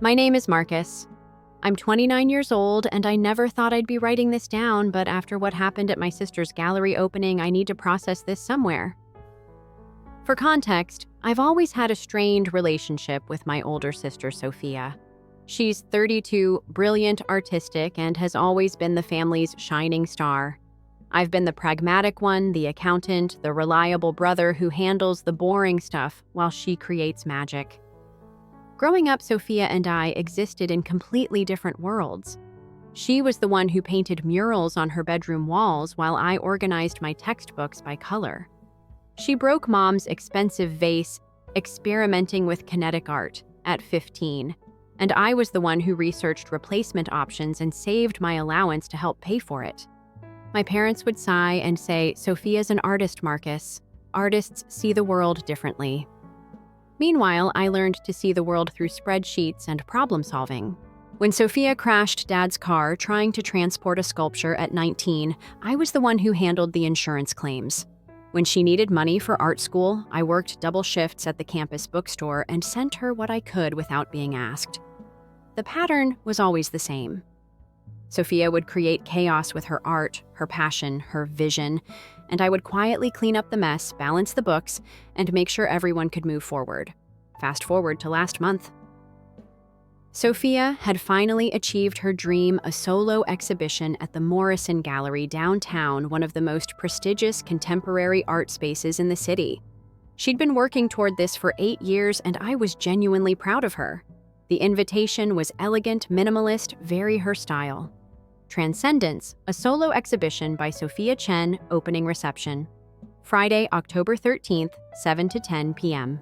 My name is Marcus. I'm 29 years old, and I never thought I'd be writing this down, but after what happened at my sister's gallery opening, I need to process this somewhere. For context, I've always had a strained relationship with my older sister, Sophia. She's 32, brilliant, artistic, and has always been the family's shining star. I've been the pragmatic one, the accountant, the reliable brother who handles the boring stuff while she creates magic. Growing up, Sophia and I existed in completely different worlds. She was the one who painted murals on her bedroom walls while I organized my textbooks by color. She broke Mom's expensive vase, experimenting with kinetic art, at 15, and I was the one who researched replacement options and saved my allowance to help pay for it. My parents would sigh and say, "Sophia's an artist, Marcus. Artists see the world differently." Meanwhile, I learned to see the world through spreadsheets and problem solving. When Sophia crashed Dad's car trying to transport a sculpture at 19, I was the one who handled the insurance claims. When she needed money for art school, I worked double shifts at the campus bookstore and sent her what I could without being asked. The pattern was always the same. Sophia would create chaos with her art, her passion, her vision, and I would quietly clean up the mess, balance the books, and make sure everyone could move forward. Fast forward to last month. Sophia had finally achieved her dream, a solo exhibition at the Morrison Gallery downtown, one of the most prestigious contemporary art spaces in the city. She'd been working toward this for 8 years, and I was genuinely proud of her. The invitation was elegant, minimalist, very her style. Transcendence, a solo exhibition by Sophia Chen, opening reception. Friday, October 13th, 7 to 10 p.m.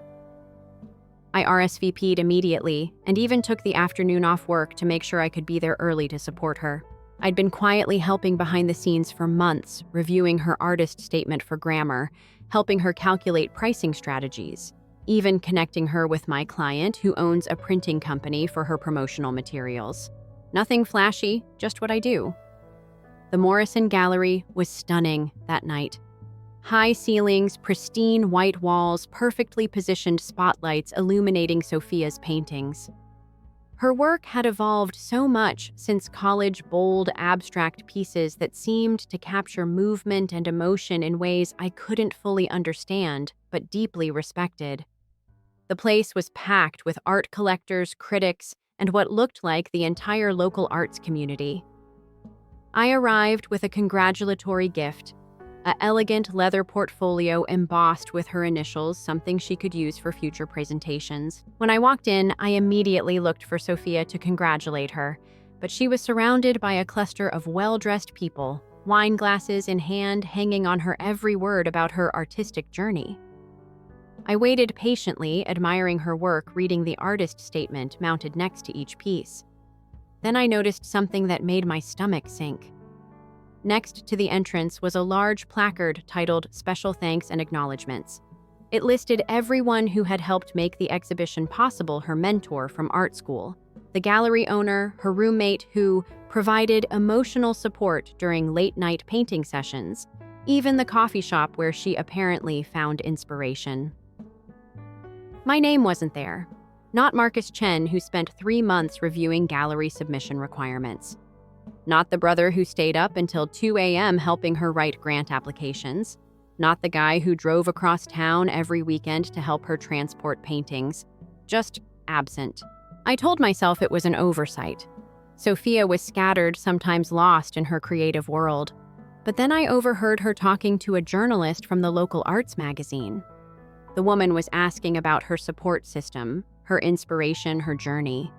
I RSVP'd immediately and even took the afternoon off work to make sure I could be there early to support her. I'd been quietly helping behind the scenes for months, reviewing her artist statement for grammar, helping her calculate pricing strategies, even connecting her with my client who owns a printing company for her promotional materials. Nothing flashy, just what I do. The Morrison Gallery was stunning that night. High ceilings, pristine white walls, perfectly positioned spotlights illuminating Sophia's paintings. Her work had evolved so much since college, bold, abstract pieces that seemed to capture movement and emotion in ways I couldn't fully understand, but deeply respected. The place was packed with art collectors, critics, and what looked like the entire local arts community. I arrived with a congratulatory gift, an elegant leather portfolio embossed with her initials, something she could use for future presentations. When I walked in, I immediately looked for Sophia to congratulate her, but she was surrounded by a cluster of well-dressed people, wine glasses in hand, hanging on her every word about her artistic journey. I waited patiently, admiring her work, reading the artist statement mounted next to each piece. Then I noticed something that made my stomach sink. Next to the entrance was a large placard titled "Special Thanks and Acknowledgements." It listed everyone who had helped make the exhibition possible: her mentor from art school, the gallery owner, her roommate who provided emotional support during late-night painting sessions, even the coffee shop where she apparently found inspiration. My name wasn't there. Not Marcus Chen, who spent 3 months reviewing gallery submission requirements. Not the brother who stayed up until 2 a.m. helping her write grant applications. Not the guy who drove across town every weekend to help her transport paintings. Just absent. I told myself it was an oversight. Sophia was scattered, sometimes lost in her creative world. But then I overheard her talking to a journalist from the local arts magazine. The woman was asking about her support system, her inspiration, her journey.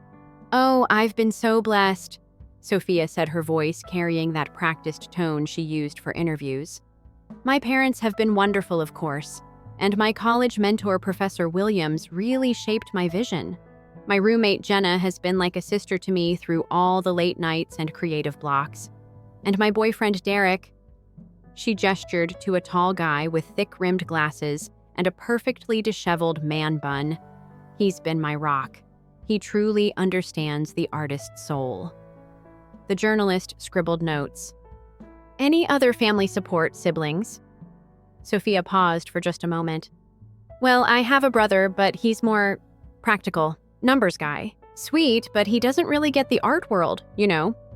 "Oh, I've been so blessed," Sophia said, her voice carrying that practiced tone she used for interviews. "My parents have been wonderful, of course, and my college mentor, Professor Williams, really shaped my vision. My roommate, Jenna, has been like a sister to me through all the late nights and creative blocks. And my boyfriend, Derek," she gestured to a tall guy with thick-rimmed glasses and a perfectly disheveled man bun. "He's been my rock. He truly understands the artist's soul." The journalist scribbled notes. "Any other family support, siblings?" Sophia paused for just a moment. "Well, I have a brother, but he's more practical, numbers guy. Sweet, but he doesn't really get the art world,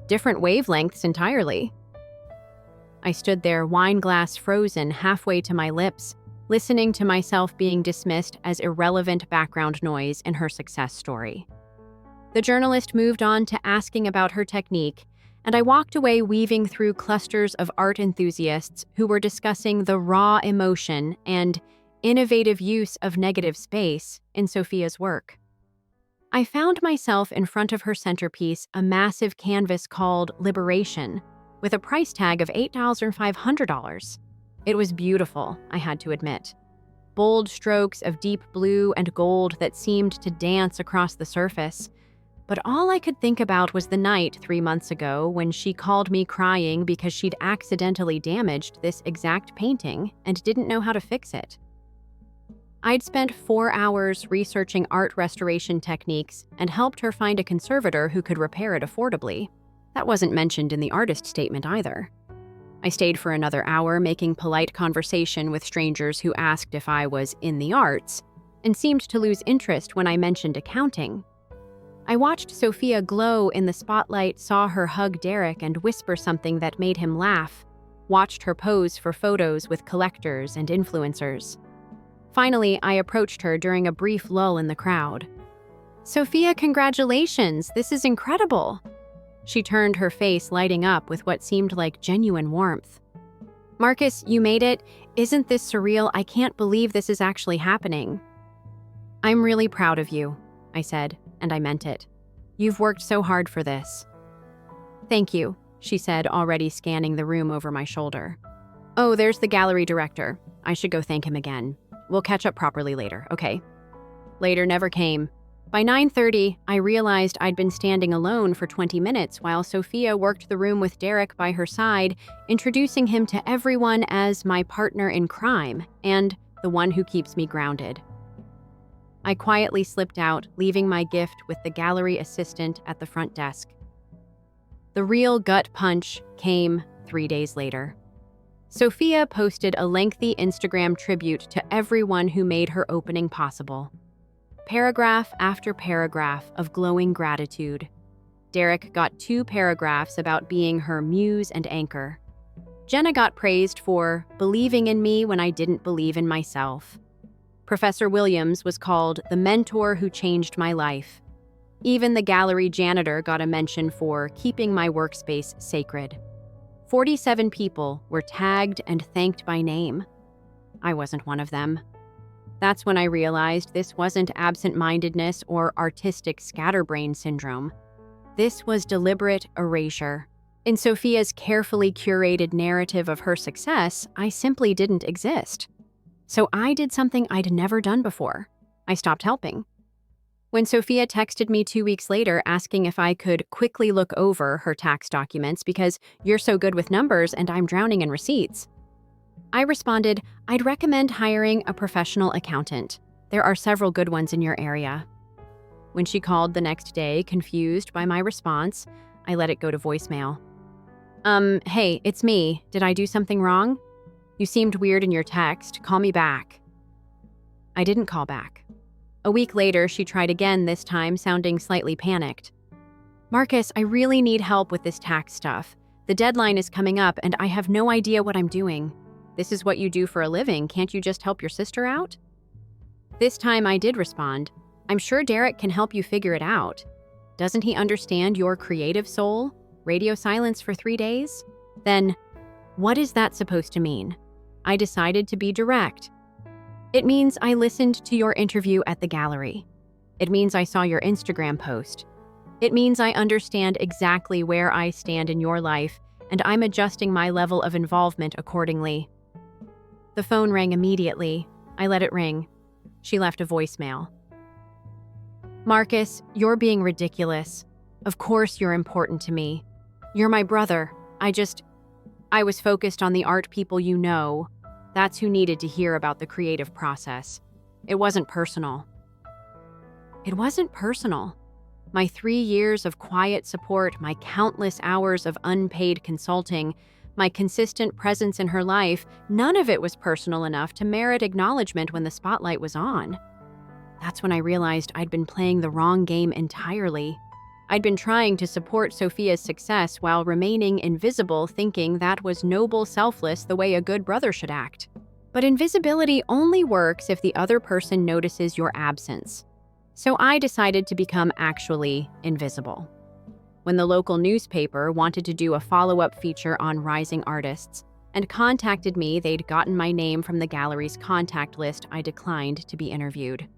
different wavelengths entirely. I stood there, wine glass frozen halfway to my lips, listening to myself being dismissed as irrelevant background noise in her success story. The journalist moved on to asking about her technique, and I walked away weaving through clusters of art enthusiasts who were discussing the raw emotion and innovative use of negative space in Sophia's work. I found myself in front of her centerpiece, a massive canvas called Liberation, with a price tag of $8,500. It was beautiful, I had to admit. Bold strokes of deep blue and gold that seemed to dance across the surface. But all I could think about was the night 3 months ago when she called me crying because she'd accidentally damaged this exact painting and didn't know how to fix it. I'd spent 4 hours researching art restoration techniques and helped her find a conservator who could repair it affordably. That wasn't mentioned in the artist statement either. I stayed for another hour making polite conversation with strangers who asked if I was in the arts and seemed to lose interest when I mentioned accounting. I watched Sophia glow in the spotlight, saw her hug Derek and whisper something that made him laugh, watched her pose for photos with collectors and influencers. Finally, I approached her during a brief lull in the crowd. "Sophia, congratulations! This is incredible!" She turned, her face lighting up with what seemed like genuine warmth. "Marcus, you made it. Isn't this surreal? I can't believe this is actually happening." "I'm really proud of you," I said, and I meant it. "You've worked so hard for this." "Thank you," she said, already scanning the room over my shoulder. "Oh, there's the gallery director. I should go thank him again. We'll catch up properly later, okay?" Later never came. By 9:30, I realized I'd been standing alone for 20 minutes while Sophia worked the room with Derek by her side, introducing him to everyone as my partner in crime and the one who keeps me grounded. I quietly slipped out, leaving my gift with the gallery assistant at the front desk. The real gut punch came 3 days later. Sophia posted a lengthy Instagram tribute to everyone who made her opening possible. Paragraph after paragraph of glowing gratitude. Derek got 2 paragraphs about being her muse and anchor. Jenna got praised for believing in me when I didn't believe in myself. Professor Williams was called the mentor who changed my life. Even the gallery janitor got a mention for keeping my workspace sacred. 47 people were tagged and thanked by name. I wasn't one of them. That's when I realized this wasn't absent-mindedness or artistic scatterbrain syndrome. This was deliberate erasure. In Sophia's carefully curated narrative of her success, I simply didn't exist. So I did something I'd never done before. I stopped helping. When Sophia texted me 2 weeks later asking if I could quickly look over her tax documents because you're so good with numbers and I'm drowning in receipts, I responded, I'd recommend hiring a professional accountant. There are several good ones in your area. When she called the next day, confused by my response, I let it go to voicemail. Hey, it's me. Did I do something wrong? You seemed weird in your text. Call me back." I didn't call back. A week later, she tried again, this time sounding slightly panicked. "Marcus, I really need help with this tax stuff. The deadline is coming up and I have no idea what I'm doing. This is what you do for a living. Can't you just help your sister out?" This time I did respond. "I'm sure Derek can help you figure it out. Doesn't he understand your creative soul? Radio silence for 3 days? Then, what is that supposed to mean?" I decided to be direct. "It means I listened to your interview at the gallery. It means I saw your Instagram post. It means I understand exactly where I stand in your life, and I'm adjusting my level of involvement accordingly." The phone rang immediately. I let it ring. She left a voicemail. "Marcus, you're being ridiculous. Of course you're important to me. You're my brother. I was focused on the art people you know. That's who needed to hear about the creative process. It wasn't personal." It wasn't personal. My 3 years of quiet support, my countless hours of unpaid consulting, my consistent presence in her life, none of it was personal enough to merit acknowledgement when the spotlight was on. That's when I realized I'd been playing the wrong game entirely. I'd been trying to support Sophia's success while remaining invisible, thinking that was noble, selfless, the way a good brother should act. But invisibility only works if the other person notices your absence. So I decided to become actually invisible. When the local newspaper wanted to do a follow-up feature on rising artists and contacted me, they'd gotten my name from the gallery's contact list. I declined to be interviewed.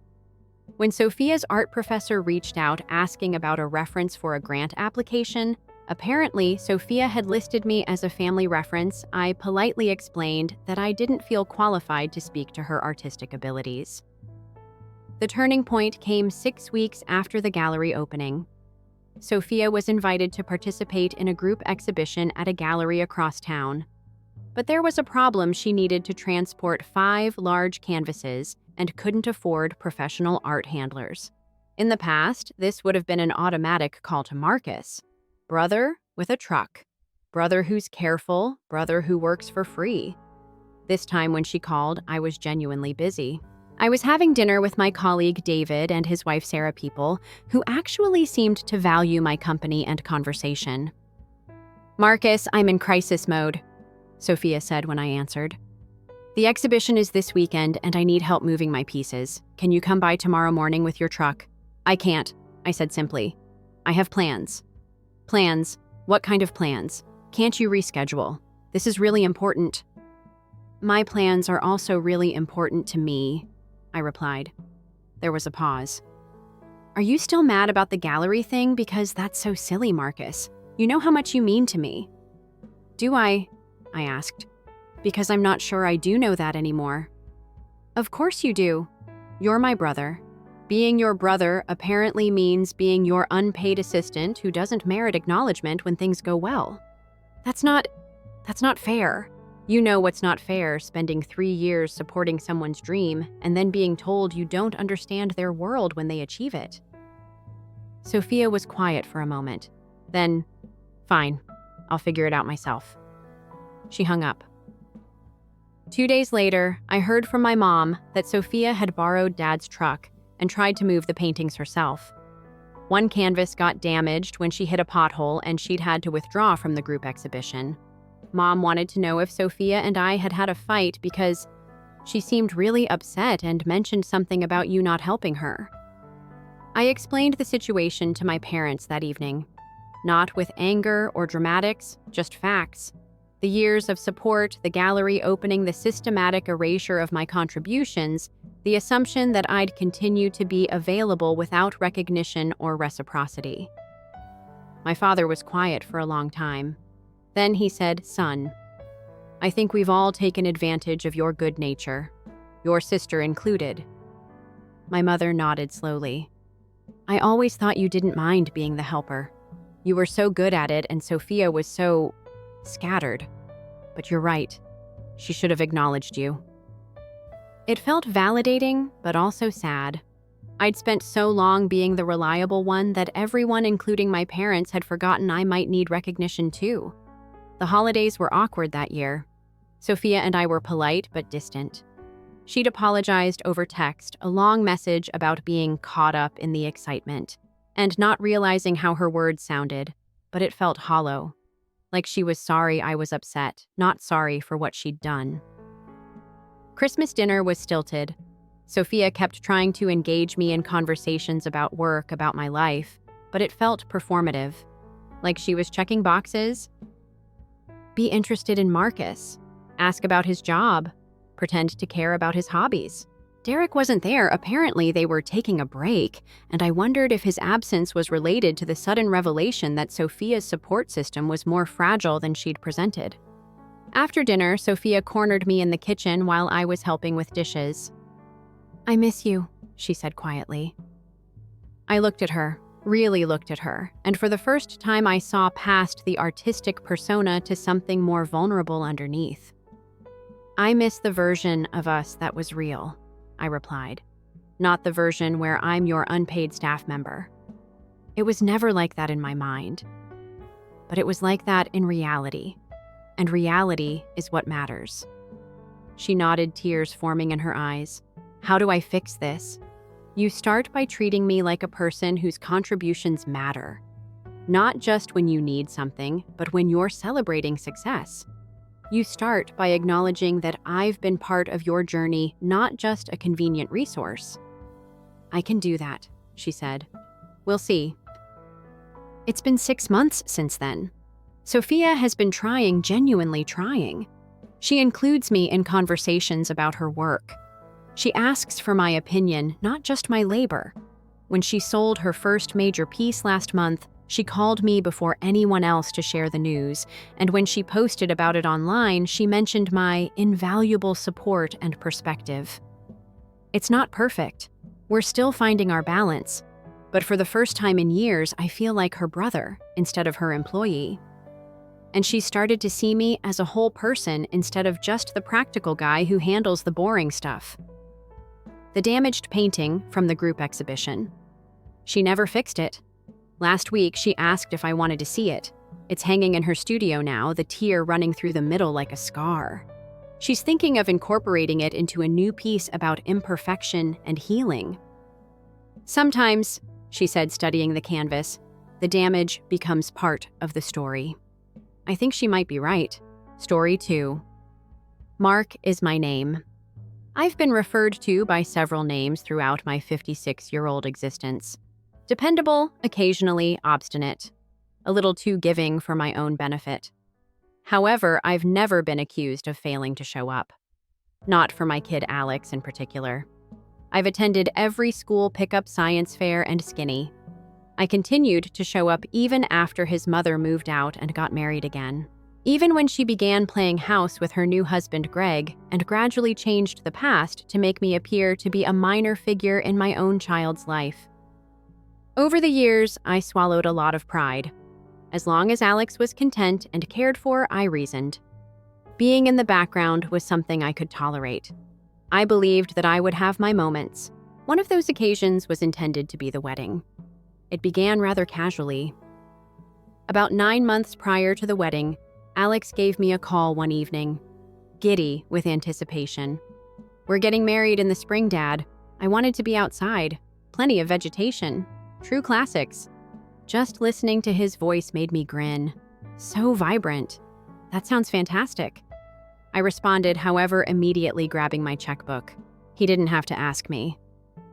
When Sophia's art professor reached out asking about a reference for a grant application, apparently Sophia had listed me as a family reference. I politely explained that I didn't feel qualified to speak to her artistic abilities. The turning point came 6 weeks after the gallery opening. Sophia was invited to participate in a group exhibition at a gallery across town. But there was a problem. She needed to transport 5 large canvases and couldn't afford professional art handlers. In the past, this would have been an automatic call to Marcus. Brother with a truck. Brother who's careful. Brother who works for free. This time when she called, I was genuinely busy. I was having dinner with my colleague David and his wife Sarah People, who actually seemed to value my company and conversation. "Marcus, I'm in crisis mode," Sophia said when I answered. "The exhibition is this weekend and I need help moving my pieces. Can you come by tomorrow morning with your truck?" "I can't," I said simply. "I have plans." "Plans? What kind of plans? Can't you reschedule? This is really important." "My plans are also really important to me," I replied. There was a pause. "Are you still mad about the gallery thing? Because that's so silly, Marcus. You know how much you mean to me." "Do I asked. "Because I'm not sure I do know that anymore." "Of course you do. You're my brother. Being your brother apparently means being your unpaid assistant who doesn't merit acknowledgement when things go well. That's not fair. You know what's not fair, spending 3 years supporting someone's dream and then being told you don't understand their world when they achieve it." Sophia was quiet for a moment. Then, "Fine, I'll figure it out myself." She hung up. 2 days later, I heard from my mom that Sophia had borrowed Dad's truck and tried to move the paintings herself. One canvas got damaged when she hit a pothole and she'd had to withdraw from the group exhibition. Mom wanted to know if Sophia and I had had a fight because she seemed really upset and mentioned something about you not helping her. I explained the situation to my parents that evening. Not with anger or dramatics, just facts. The years of support, the gallery opening, the systematic erasure of my contributions, the assumption that I'd continue to be available without recognition or reciprocity. My father was quiet for a long time. Then he said, "Son, I think we've all taken advantage of your good nature, your sister included." My mother nodded slowly. "I always thought you didn't mind being the helper. You were so good at it and Sophia was so scattered. But you're right. She should have acknowledged you." It felt validating, but also sad. I'd spent so long being the reliable one that everyone, including my parents, had forgotten I might need recognition too. The holidays were awkward that year. Sophia and I were polite but distant. She'd apologized over text, a long message about being caught up in the excitement, and not realizing how her words sounded, but it felt hollow. Like she was sorry I was upset, not sorry for what she'd done. Christmas dinner was stilted. Sophia kept trying to engage me in conversations about work, about my life, but it felt performative. Like she was checking boxes. Be interested in Marcus. Ask about his job. Pretend to care about his hobbies. Derek wasn't there. Apparently, they were taking a break, and I wondered if his absence was related to the sudden revelation that Sophia's support system was more fragile than she'd presented. After dinner, Sophia cornered me in the kitchen while I was helping with dishes. "I miss you," she said quietly. I looked at her, really looked at her, and for the first time I saw past the artistic persona to something more vulnerable underneath. "I miss the version of us that was real," I replied. "Not the version where I'm your unpaid staff member. It was never like that in my mind. But it was like that in reality. And reality is what matters." She nodded, tears forming in her eyes. "How do I fix this?" You start by treating me like a person whose contributions matter. Not just when you need something, but when you're celebrating success. You start by acknowledging that I've been part of your journey, not just a convenient resource. I can do that, she said. We'll see. It's been 6 months since then. Sophia has been trying, genuinely trying. She includes me in conversations about her work. She asks for my opinion, not just my labor. When she sold her first major piece last month, she called me before anyone else to share the news, and when she posted about it online, she mentioned my invaluable support and perspective. It's not perfect. We're still finding our balance, but for the first time in years, I feel like her brother instead of her employee. And she started to see me as a whole person instead of just the practical guy who handles the boring stuff. The damaged painting from the group exhibition. She never fixed it. Last week, she asked if I wanted to see it. It's hanging in her studio now, the tear running through the middle like a scar. She's thinking of incorporating it into a new piece about imperfection and healing. Sometimes, she said, studying the canvas, the damage becomes part of the story. I think she might be right. Story 2. Mark is my name. I've been referred to by several names throughout my 56-year-old existence. Dependable, occasionally obstinate. A little too giving for my own benefit. However, I've never been accused of failing to show up. Not for my kid Alex in particular. I've attended every school pickup science fair and skinny. I continued to show up even after his mother moved out and got married again. Even when she began playing house with her new husband Greg and gradually changed the past to make me appear to be a minor figure in my own child's life. Over the years, I swallowed a lot of pride. As long as Alex was content and cared for, I reasoned. Being in the background was something I could tolerate. I believed that I would have my moments. One of those occasions was intended to be the wedding. It began rather casually. About 9 months prior to the wedding, Alex gave me a call one evening, giddy with anticipation. We're getting married in the spring, Dad. I wanted to be outside. Plenty of vegetation. True classics. Just listening to his voice made me grin. So vibrant. That sounds fantastic. I responded, however, immediately grabbing my checkbook. He didn't have to ask me.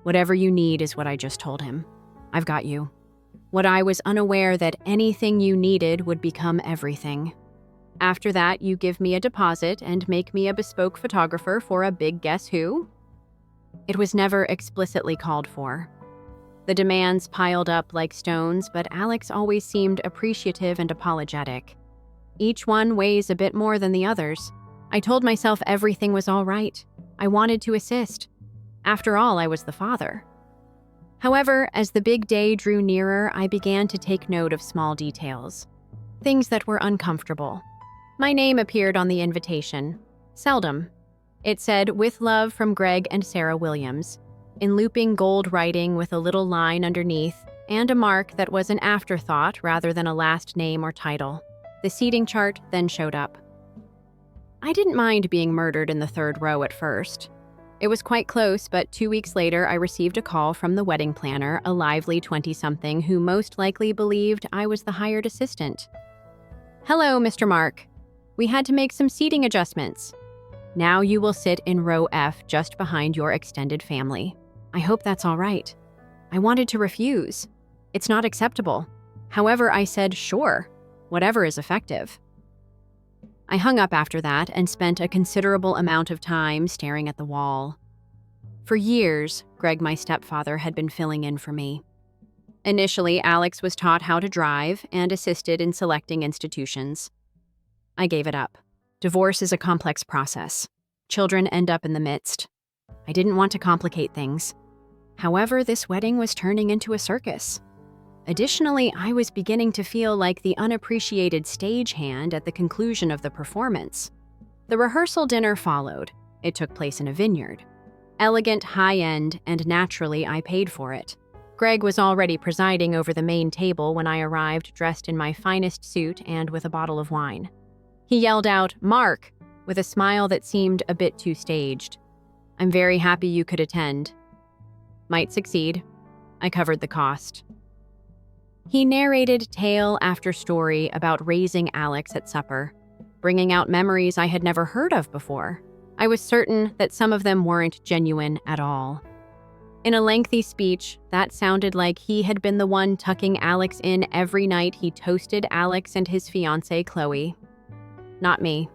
Whatever you need is what I just told him. I've got you. What I was unaware that anything you needed would become everything. After that, you give me a deposit and make me a bespoke photographer for a big guess who? It was never explicitly called for. The demands piled up like stones, but Alex always seemed appreciative and apologetic. Each one weighs a bit more than the others. I told myself everything was all right. I wanted to assist. After all, I was the father. However, as the big day drew nearer, I began to take note of small details. Things that were uncomfortable. My name appeared on the invitation. Seldom. It said, "With love from Greg and Sarah Williams," in looping gold writing with a little line underneath, and a mark that was an afterthought rather than a last name or title. The seating chart then showed up. I didn't mind being murdered in the 3rd row at first. It was quite close, but 2 weeks later I received a call from the wedding planner, a lively 20-something who most likely believed I was the hired assistant. "Hello, Mr. Mark. We had to make some seating adjustments. Now you will sit in row F just behind your extended family. I hope that's all right." I wanted to refuse. It's not acceptable. However, I said, sure, whatever is effective. I hung up after that and spent a considerable amount of time staring at the wall. For years, Greg, my stepfather, had been filling in for me. Initially, Alex was taught how to drive and assisted in selecting institutions. I gave it up. Divorce is a complex process. Children end up in the midst. I didn't want to complicate things. However, this wedding was turning into a circus. Additionally, I was beginning to feel like the unappreciated stagehand at the conclusion of the performance. The rehearsal dinner followed. It took place in a vineyard. Elegant, high-end, and naturally, I paid for it. Greg was already presiding over the main table when I arrived dressed in my finest suit and with a bottle of wine. He yelled out, "Mark," with a smile that seemed a bit too staged. "I'm very happy you could attend." Might succeed. I covered the cost. He narrated tale after story about raising Alex at supper, bringing out memories I had never heard of before. I was certain that some of them weren't genuine at all. In a lengthy speech, that sounded like he had been the one tucking Alex in every night he toasted Alex and his fiancée, Chloe. Not me.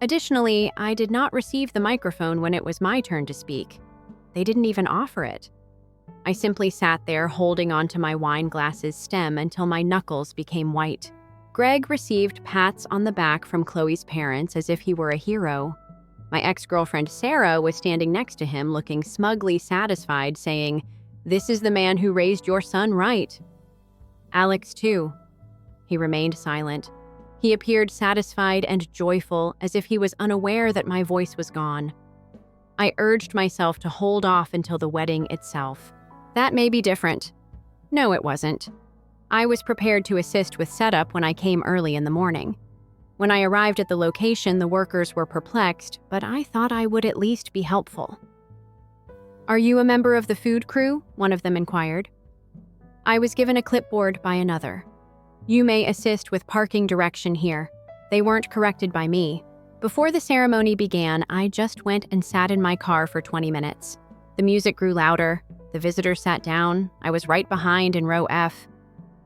Additionally, I did not receive the microphone when it was my turn to speak. They didn't even offer it. I simply sat there holding onto my wine glass's stem until my knuckles became white. Greg received pats on the back from Chloe's parents as if he were a hero. My ex-girlfriend Sarah was standing next to him looking smugly satisfied, saying, "This is the man who raised your son right." Alex, too. He remained silent. He appeared satisfied and joyful, as if he was unaware that my voice was gone. I urged myself to hold off until the wedding itself. That may be different. No, it wasn't. I was prepared to assist with setup when I came early in the morning. When I arrived at the location, the workers were perplexed, but I thought I would at least be helpful. "Are you a member of the food crew?" one of them inquired. I was given a clipboard by another. "You may assist with parking direction here." They weren't corrected by me. Before the ceremony began, I just went and sat in my car for 20 minutes. The music grew louder. The visitors sat down. I was right behind in row F.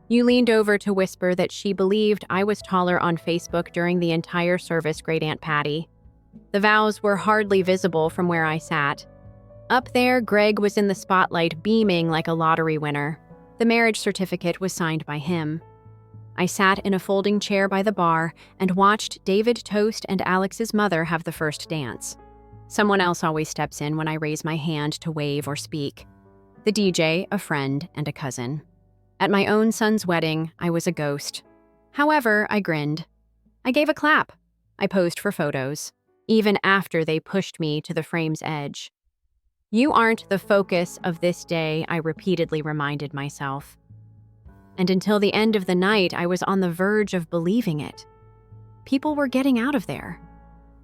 You leaned over to whisper that she believed I was taller on Facebook during the entire service, Great Aunt Patty. The vows were hardly visible from where I sat. Up there, Greg was in the spotlight, beaming like a lottery winner. The marriage certificate was signed by him. I sat in a folding chair by the bar and watched David toast and Alex's mother have the first dance. Someone else always steps in when I raise my hand to wave or speak. The DJ, a friend, and a cousin. At my own son's wedding, I was a ghost. However, I grinned. I gave a clap. I posed for photos, even after they pushed me to the frame's edge. "You aren't the focus of this day," I repeatedly reminded myself. And until the end of the night, I was on the verge of believing it. People were getting out of there.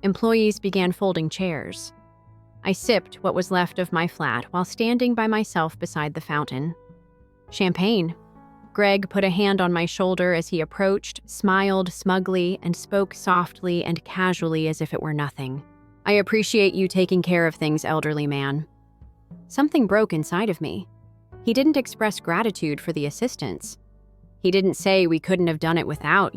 Employees began folding chairs. I sipped what was left of my flat while standing by myself beside the fountain. Champagne. Greg put a hand on my shoulder as he approached, smiled smugly, and spoke softly and casually as if it were nothing. "I appreciate you taking care of things, elderly man." Something broke inside of me. He didn't express gratitude for the assistance. He didn't say we couldn't have done it without,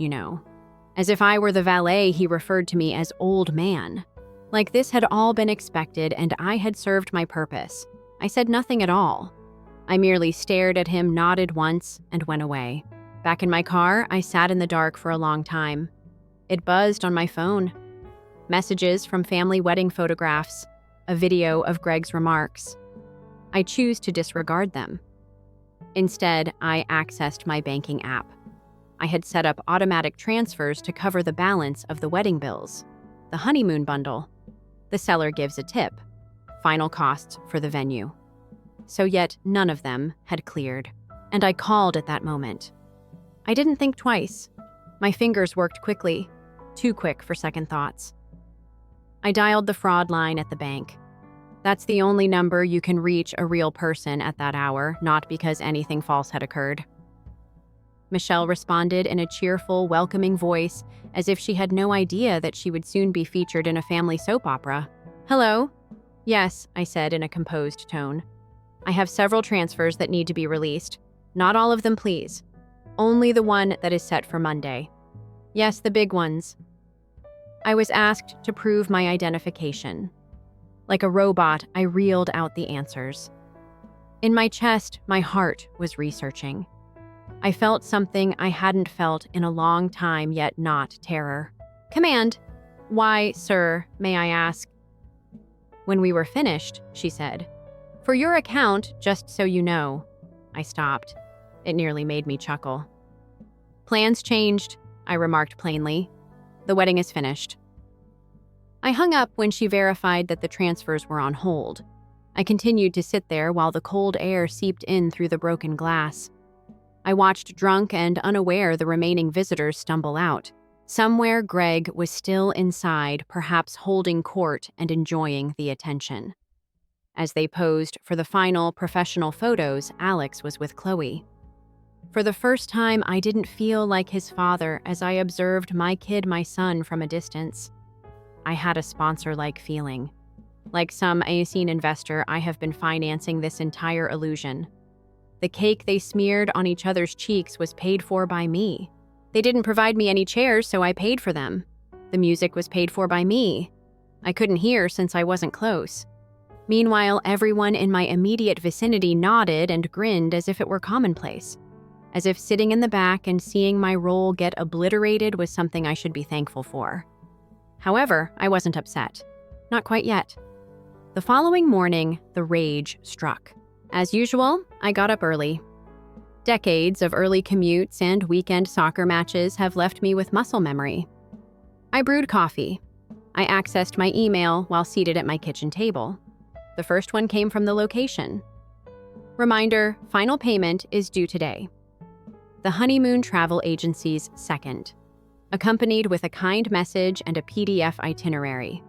As if I were the valet, he referred to me as old man. Like this had all been expected and I had served my purpose. I said nothing at all. I merely stared at him, nodded once, and went away. Back in my car, I sat in the dark for a long time. It buzzed on my phone. Messages from family wedding photographs, a video of Greg's remarks. I choose to disregard them. Instead, I accessed my banking app. I had set up automatic transfers to cover the balance of the wedding bills. The honeymoon bundle. The seller gives a tip. Final costs for the venue. So yet none of them had cleared, and I called at that moment. I didn't think twice. My fingers worked quickly, too quick for second thoughts. I dialed the fraud line at the bank. That's the only number you can reach a real person at that hour, not because anything false had occurred. Michelle responded in a cheerful, welcoming voice, as if she had no idea that she would soon be featured in a family soap opera. "Hello?" "Yes," I said in a composed tone. "I have several transfers that need to be released. Not all of them, please. Only the one that is set for Monday." "Yes, the big ones." I was asked to prove my identification. Like a robot, I reeled out the answers. In my chest, my heart was researching. I felt something I hadn't felt in a long time, yet not terror. "Command." "Why, sir, may I ask?" When we were finished, she said, "For your account, just so you know." I stopped. It nearly made me chuckle. "Plans changed," I remarked plainly. "The wedding is finished." I hung up when she verified that the transfers were on hold. I continued to sit there while the cold air seeped in through the broken glass. I watched drunk and unaware the remaining visitors stumble out. Somewhere Greg was still inside, perhaps holding court and enjoying the attention. As they posed for the final professional photos, Alex was with Chloe. For the first time, I didn't feel like his father as I observed my son, from a distance. I had a sponsor-like feeling. Like some Ayacine investor, I have been financing this entire illusion. The cake they smeared on each other's cheeks was paid for by me. They didn't provide me any chairs, so I paid for them. The music was paid for by me. I couldn't hear since I wasn't close. Meanwhile, everyone in my immediate vicinity nodded and grinned as if it were commonplace. As if sitting in the back and seeing my role get obliterated was something I should be thankful for. However, I wasn't upset. Not quite yet. The following morning, the rage struck. As usual, I got up early. Decades of early commutes and weekend soccer matches have left me with muscle memory. I brewed coffee. I accessed my email while seated at my kitchen table. The first one came from the location. Reminder, final payment is due today. The honeymoon travel agency's second, accompanied with a kind message and a PDF itinerary.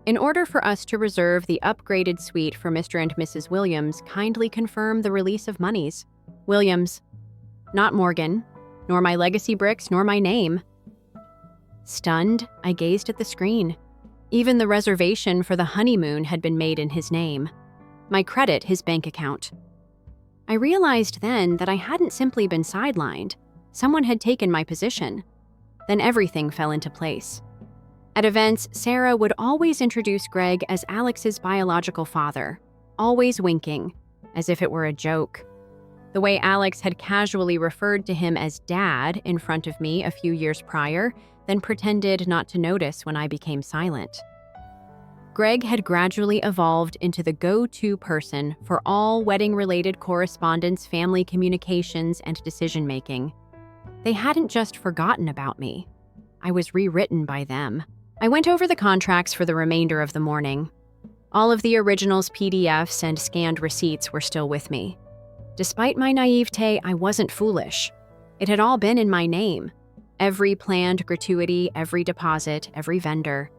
In order for us to reserve the upgraded suite for Mr. and Mrs. Williams, kindly confirm the release of monies. Williams. Not Morgan, nor my legacy bricks, nor my name. Stunned, I gazed at the screen. Even the reservation for the honeymoon had been made in his name. My credit, his bank account. I realized then that I hadn't simply been sidelined. Someone had taken my position. Then everything fell into place. At events, Sarah would always introduce Greg as Alex's biological father, always winking, as if it were a joke. The way Alex had casually referred to him as Dad in front of me a few years prior, then pretended not to notice when I became silent. Greg had gradually evolved into the go-to person for all wedding-related correspondence, family communications, and decision-making. They hadn't just forgotten about me. I was rewritten by them. I went over the contracts for the remainder of the morning. All of the originals, PDFs, and scanned receipts were still with me. Despite my naivete, I wasn't foolish. It had all been in my name. Every planned gratuity, every deposit, every vendor.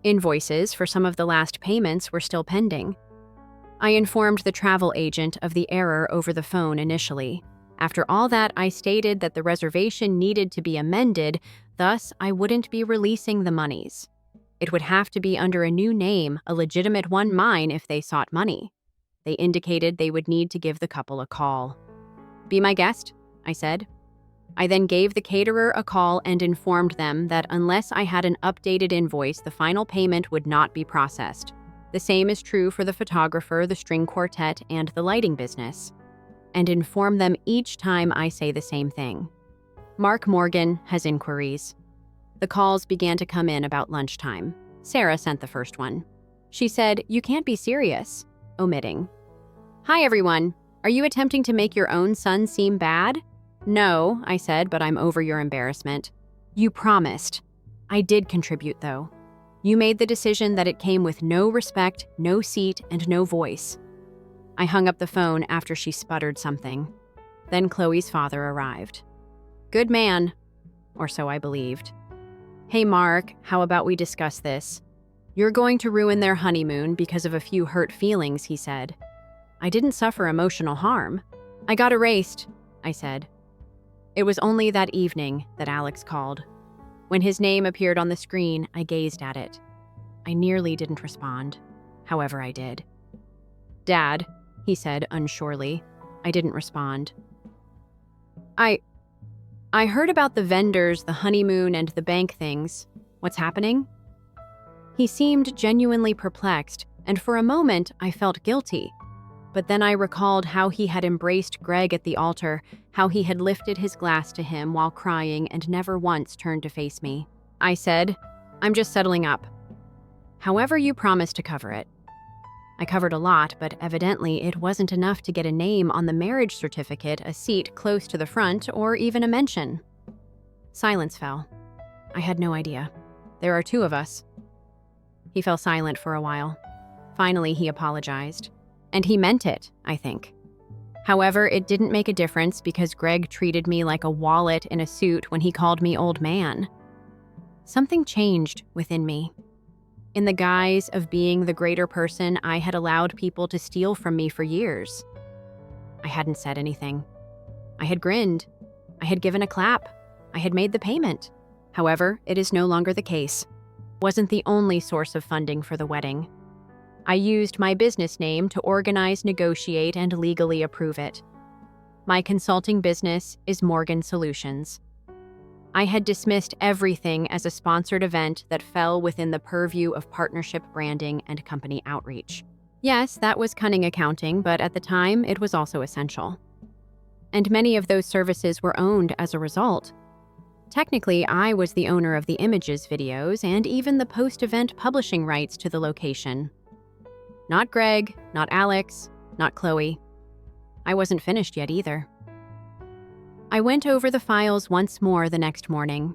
Invoices for some of the last payments were still pending. I informed the travel agent of the error over the phone initially. After all that, I stated that the reservation needed to be amended, thus I wouldn't be releasing the monies. It would have to be under a new name, a legitimate one, mine, if they sought money. They indicated they would need to give the couple a call. "Be my guest," I said. I then gave the caterer a call and informed them that unless I had an updated invoice, the final payment would not be processed. The same is true for the photographer, the string quartet, and the lighting business. And inform them each time I say the same thing. Mark Morgan has inquiries. The calls began to come in about lunchtime. Sarah sent the first one. She said, "You can't be serious," omitting. "Hi everyone. Are you attempting to make your own son seem bad?" "No," I said, "but I'm over your embarrassment." "You promised." "I did contribute, though. You made the decision that it came with no respect, no seat, and no voice." I hung up the phone after she sputtered something. Then Chloe's father arrived. Good man, or so I believed. "Hey Mark, how about we discuss this? You're going to ruin their honeymoon because of a few hurt feelings," he said. "I didn't suffer emotional harm. I got erased," I said. It was only that evening that Alex called. When his name appeared on the screen, I gazed at it. I nearly didn't respond. However, I did. "Dad," he said unsurely. I didn't respond. I heard about the vendors, the honeymoon, and the bank things. What's happening?" He seemed genuinely perplexed, and for a moment I felt guilty. But then I recalled how he had embraced Greg at the altar, how he had lifted his glass to him while crying and never once turned to face me. I said, "I'm just settling up. However, you promised to cover it." I covered a lot, but evidently it wasn't enough to get a name on the marriage certificate, a seat close to the front, or even a mention. Silence fell. I had no idea. "There are two of us." He fell silent for a while. Finally, he apologized. And he meant it, I think. However, it didn't make a difference because Greg treated me like a wallet in a suit when he called me old man. Something changed within me. in the guise of being the greater person I had allowed people to steal from me for years. I hadn't said anything. I had grinned. I had given a clap. I had made the payment. However, it is no longer the case. Wasn't the only source of funding for the wedding. I used my business name to organize, negotiate, and legally approve it. My consulting business is Morgan Solutions. I had dismissed everything as a sponsored event that fell within the purview of partnership branding and company outreach. Yes, that was cunning accounting, but at the time, it was also essential. And many of those services were owned as a result. Technically, I was the owner of the images, videos, and even the post-event publishing rights to the location. Not Greg, not Alex, not Chloe. I wasn't finished yet either. I went over the files once more the next morning.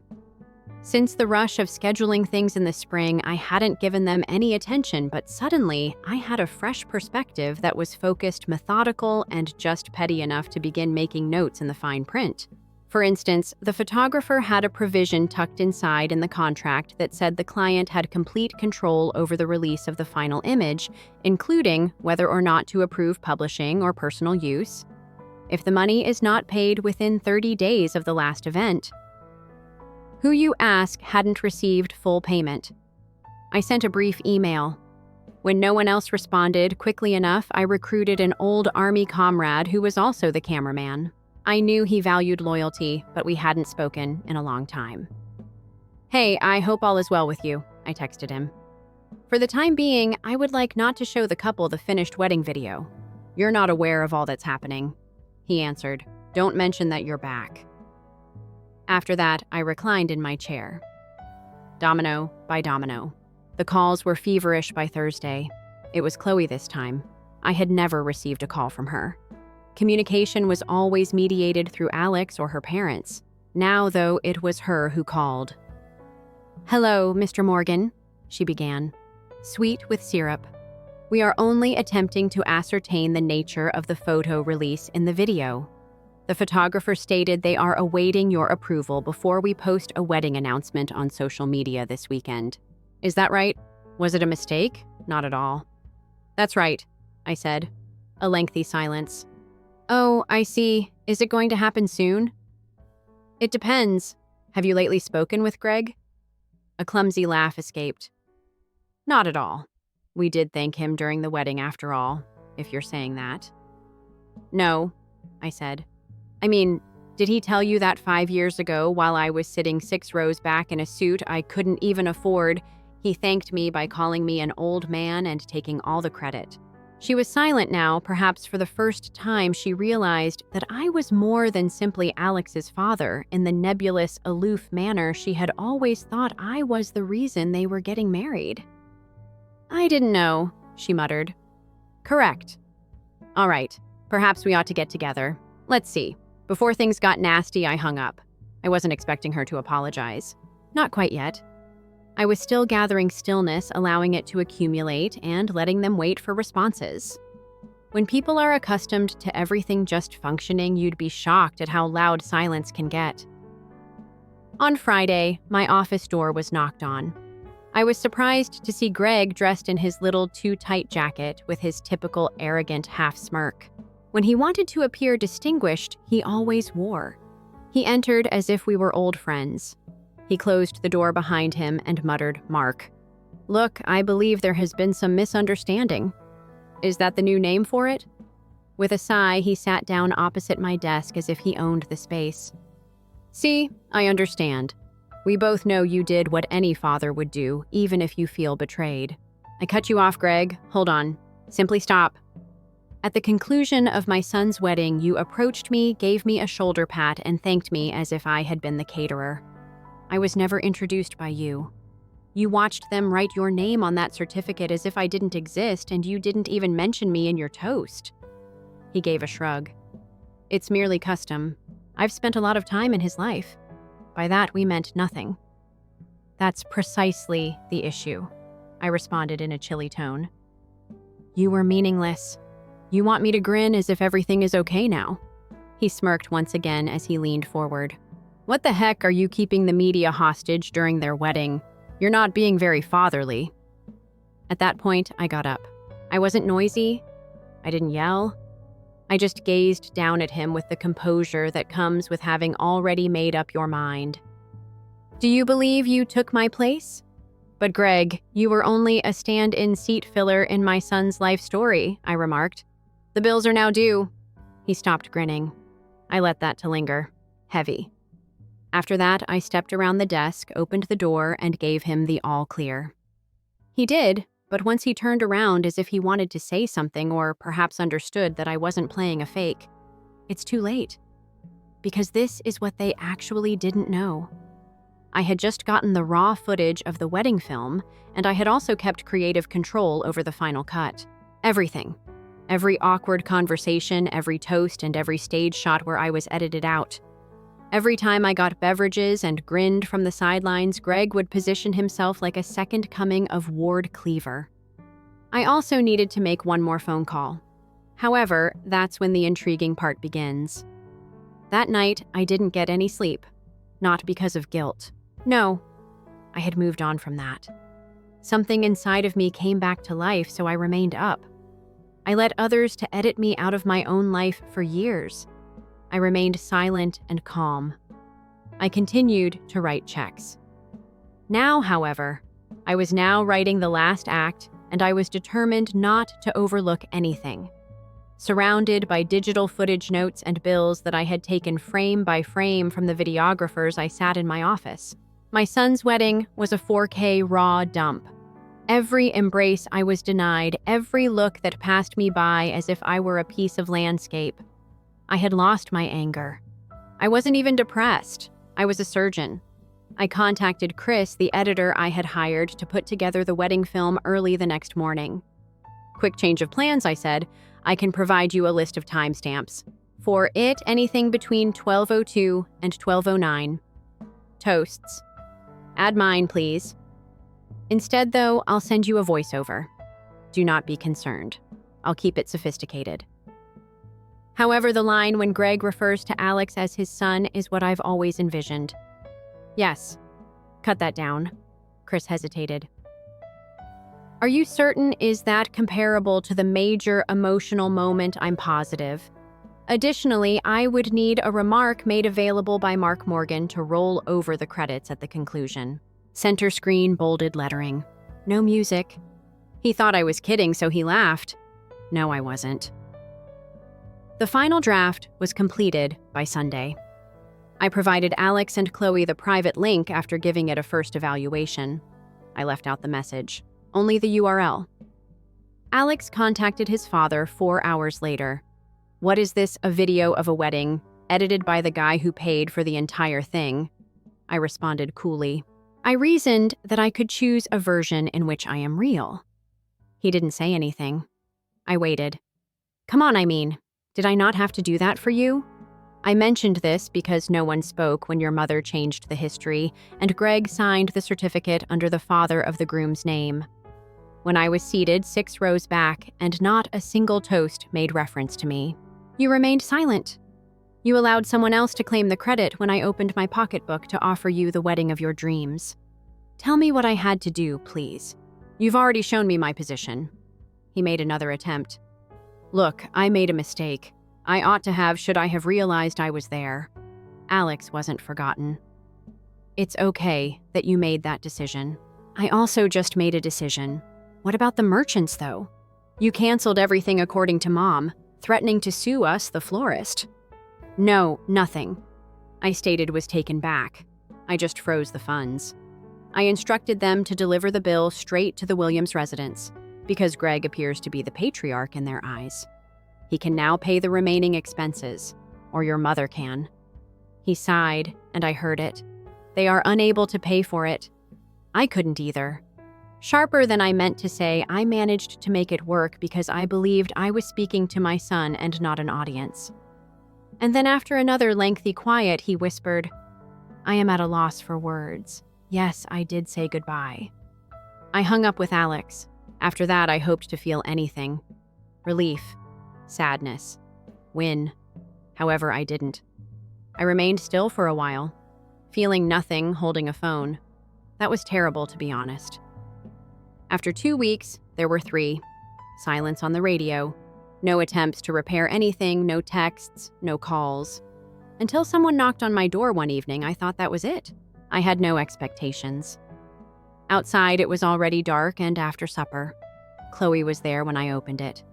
Since the rush of scheduling things in the spring, I hadn't given them any attention, but suddenly, I had a fresh perspective that was focused, methodical, and just petty enough to begin making notes in the fine print. For instance, the photographer had a provision tucked inside in the contract that said the client had complete control over the release of the final image, including whether or not to approve publishing or personal use, if the money is not paid within 30 days of the last event. Who you ask hadn't received full payment. I sent a brief email. When no one else responded quickly enough, I recruited an old Army comrade who was also the cameraman. I knew he valued loyalty, but we hadn't spoken in a long time. "Hey, I hope all is well with you," I texted him. "For the time being, I would like not to show the couple the finished wedding video. You're not aware of all that's happening." He answered, "Don't mention that you're back." After that, I reclined in my chair. Domino by domino. The calls were feverish by Thursday. It was Chloe this time. I had never received a call from her. Communication was always mediated through Alex or her parents. Now, though, it was her who called. "Hello, Mr. Morgan," she began. "Sweet with syrup. We are only attempting to ascertain the nature of the photo release in the video. The photographer stated they are awaiting your approval before we post a wedding announcement on social media this weekend. Is that right? Was it a mistake? Not at all." "That's right," I said. A lengthy silence. "Oh, I see. Is it going to happen soon?" "It depends. Have you lately spoken with Greg?" A clumsy laugh escaped. "Not at all. We did thank him during the wedding after all, if you're saying that." "No," I said. "I mean, did he tell you that 5 years ago while I was sitting 6 rows back in a suit I couldn't even afford, he thanked me by calling me an old man and taking all the credit?" She was silent now. Perhaps for the first time she realized that I was more than simply Alex's father in the nebulous, aloof manner she had always thought I was the reason they were getting married. "I didn't know," she muttered. "Correct. All right, perhaps we ought to get together. Let's see." Before things got nasty, I hung up. I wasn't expecting her to apologize. Not quite yet. I was still gathering stillness, allowing it to accumulate, and letting them wait for responses. When people are accustomed to everything just functioning, you'd be shocked at how loud silence can get. On Friday, my office door was knocked on. I was surprised to see Greg dressed in his little too-tight jacket with his typical arrogant half-smirk. When he wanted to appear distinguished, he always wore. He entered as if we were old friends. He closed the door behind him and muttered, "Mark. Look, I believe there has been some misunderstanding. Is that the new name for it?" With a sigh, he sat down opposite my desk as if he owned the space. "See, I understand. We both know you did what any father would do, even if you feel betrayed. I cut you off, Greg. Hold on. Simply stop. At the conclusion of my son's wedding, you approached me, gave me a shoulder pat, and thanked me as if I had been the caterer. I was never introduced by you. You watched them write your name on that certificate as if I didn't exist, and you didn't even mention me in your toast." He gave a shrug. "It's merely custom. I've spent a lot of time in his life. By that, we meant nothing." "That's precisely the issue," I responded in a chilly tone. "You were meaningless. You want me to grin as if everything is okay now." He smirked once again as he leaned forward. "What the heck are you keeping the media hostage during their wedding? You're not being very fatherly." At that point, I got up. I wasn't noisy. I didn't yell. I just gazed down at him with the composure that comes with having already made up your mind. Do you believe you took my place? But Greg, you were only a stand-in seat filler in my son's life story, I remarked. The bills are now due. He stopped grinning. I let that to linger. Heavy. After that, I stepped around the desk, opened the door, and gave him the all clear. He did, but once he turned around as if he wanted to say something or perhaps understood that I wasn't playing a fake, it's too late. Because this is what they actually didn't know. I had just gotten the raw footage of the wedding film, and I had also kept creative control over the final cut. Everything. Every awkward conversation, every toast, and every stage shot where I was edited out. Every time I got beverages and grinned from the sidelines, Greg would position himself like a second coming of Ward Cleaver. I also needed to make one more phone call. However, that's when the intriguing part begins. That night, I didn't get any sleep. Not because of guilt. No, I had moved on from that. Something inside of me came back to life, so I remained up. I let others to edit me out of my own life for years. I remained silent and calm. I continued to write checks. Now, however, I was now writing the last act, and I was determined not to overlook anything. Surrounded by digital footage notes and bills that I had taken frame by frame from the videographers, I sat in my office. My son's wedding was a 4K raw dump. Every embrace I was denied, every look that passed me by as if I were a piece of landscape. I had lost my anger. I wasn't even depressed. I was a surgeon. I contacted Chris, the editor I had hired to put together the wedding film early the next morning. Quick change of plans, I said. I can provide you a list of timestamps. For it, anything between 12:02 and 12:09. Toasts. Add mine, please. Instead, though, I'll send you a voiceover. Do not be concerned. I'll keep it sophisticated. However, the line when Greg refers to Alex as his son is what I've always envisioned. Yes. Cut that down. Chris hesitated. Are you certain is that comparable to the major emotional moment? I'm positive. Additionally, I would need a remark made available by Mark Morgan to roll over the credits at the conclusion. Center screen bolded lettering. No music. He thought I was kidding, so he laughed. No, I wasn't. The final draft was completed by Sunday. I provided Alex and Chloe the private link after giving it a first evaluation. I left out the message, only the URL. Alex contacted his father 4 hours later. What is this, a video of a wedding, edited by the guy who paid for the entire thing? I responded coolly. I reasoned that I could choose a version in which I am real. He didn't say anything. I waited. Come on, I mean. Did I not have to do that for you? I mentioned this because no one spoke when your mother changed the history, and Greg signed the certificate under the father of the groom's name. When I was seated 6 rows back, and not a single toast made reference to me, you remained silent. You allowed someone else to claim the credit when I opened my pocketbook to offer you the wedding of your dreams. Tell me what I had to do, please. You've already shown me my position. He made another attempt. Look, I made a mistake. I ought to have, should I have realized I was there. Alex wasn't forgotten. It's okay that you made that decision. I also just made a decision. What about the merchants, though? You canceled everything according to Mom, threatening to sue us, the florist. No, nothing. I stated was taken back. I just froze the funds. I instructed them to deliver the bill straight to the Williams residence, because Greg appears to be the patriarch in their eyes. He can now pay the remaining expenses, or your mother can. He sighed, and I heard it. They are unable to pay for it. I couldn't either. Sharper than I meant to say, I managed to make it work because I believed I was speaking to my son and not an audience. And then after another lengthy quiet, he whispered, I am at a loss for words. Yes, I did say goodbye. I hung up with Alex. After that, I hoped to feel anything. Relief. Sadness. Win. However, I didn't. I remained still for a while, feeling nothing, holding a phone. That was terrible, to be honest. After 2 weeks, There were 3. Silence on the radio. No attempts to repair anything, no texts, no calls. Until someone knocked on my door one evening, I thought that was it. I had no expectations. Outside, it was already dark and after supper. Chloe was there when I opened it.